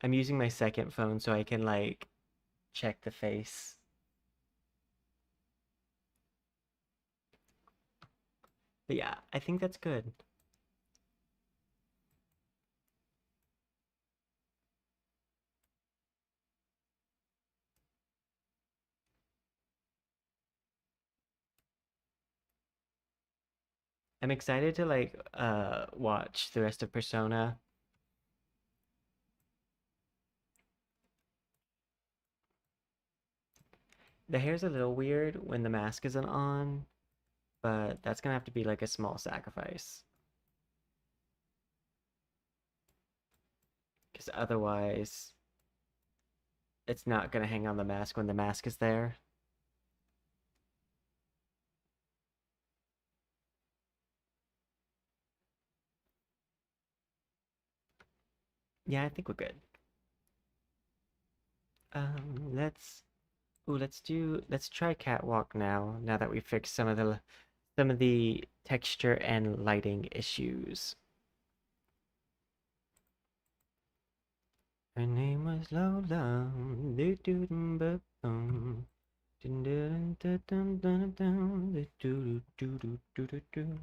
S1: I'm using my second phone so I can like check the face. But yeah, I think that's good. I'm excited to like watch the rest of Persona. The hair's a little weird when the mask isn't on, but that's gonna have to be like a small sacrifice. Because otherwise, it's not gonna hang on the mask when the mask is there. Yeah, I think we're good. Let's let's try catwalk now. Now that we fixed some of the texture and lighting issues. Her name was Lola. Do do dum ba dum. Dun dun dun dun dun dun dun. Do do do do do do.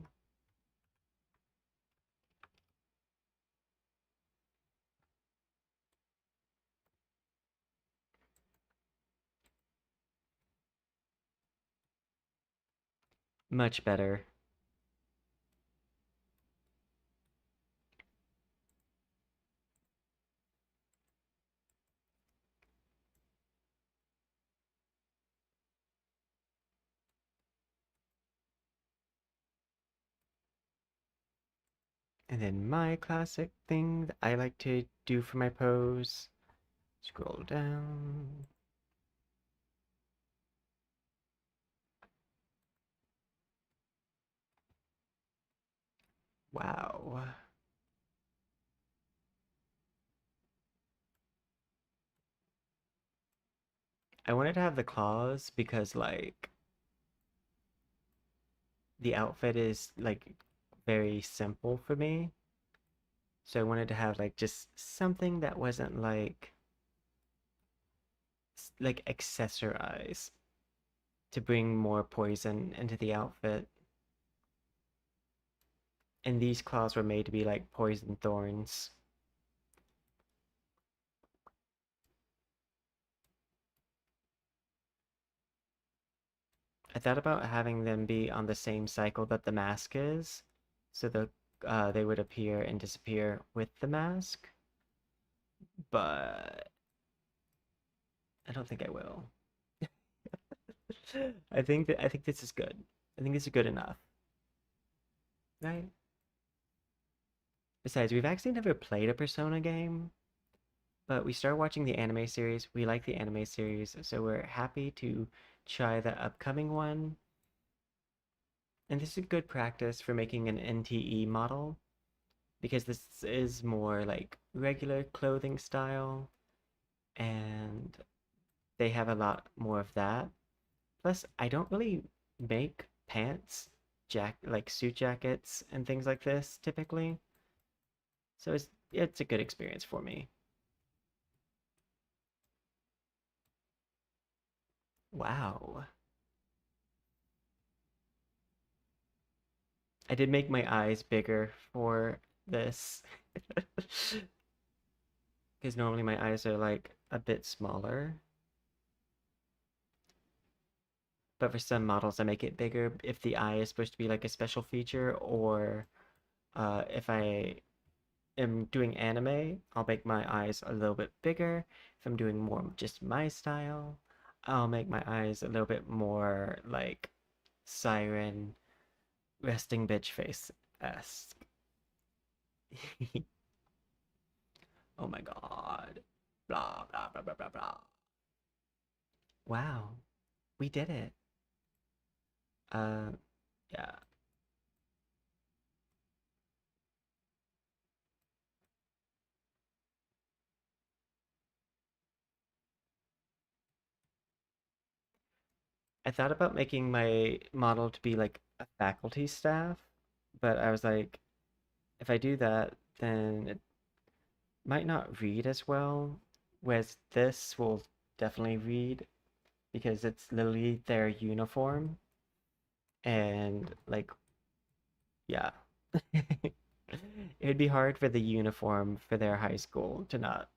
S1: Much better. And then my classic thing that I like to do for my pose. Scroll down. Wow. I wanted to have the claws because like the outfit is like very simple for me. So I wanted to have like just something that wasn't like accessorize to bring more poison into the outfit. And these claws were made to be like poison thorns. I thought about having them be on the same cycle that the mask is, so they would appear and disappear with the mask, but I don't think I will. I think this is good. I think this is good enough, right? Besides, we've actually never played a Persona game, but we started watching the anime series. We like the anime series, so we're happy to try the upcoming one. And this is good practice for making an NTE model because this is more like regular clothing style and they have a lot more of that. Plus, I don't really make pants, like suit jackets and things like this typically. So it's a good experience for me. Wow. I did make my eyes bigger for this because normally my eyes are like a bit smaller. But for some models, I make it bigger if the eye is supposed to be like a special feature, or if I am doing anime, I'll make my eyes a little bit bigger. If I'm doing more just my style, I'll make my eyes a little bit more like siren resting bitch face-esque. Oh my god. Blah, blah, blah, blah, blah, blah. Wow, we did it. Uh, yeah. I thought about making my model to be like a faculty staff, but I was like, if I do that, then it might not read as well, whereas this will definitely read because it's literally their uniform and like, yeah. It would be hard for the uniform for their high school to not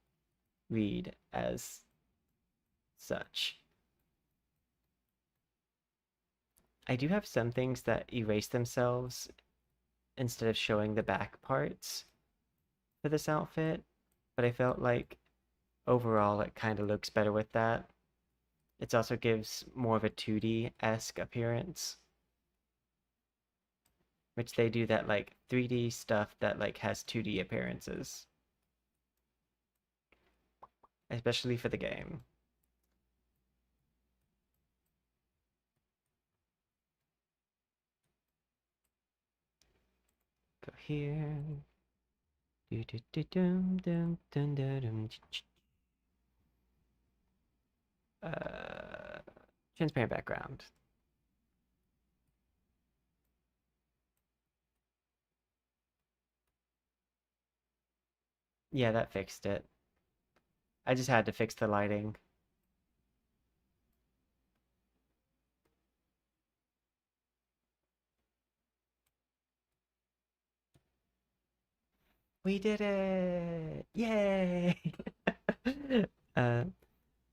S1: read as such. I do have some things that erase themselves instead of showing the back parts for this outfit, but I felt like overall it kind of looks better with that. It also gives more of a 2D-esque appearance, which they do that like 3D stuff that like has 2D appearances, especially for the game. Go here. Uh, transparent background. Yeah, that fixed it. I just had to fix the lighting. We did it! Yay!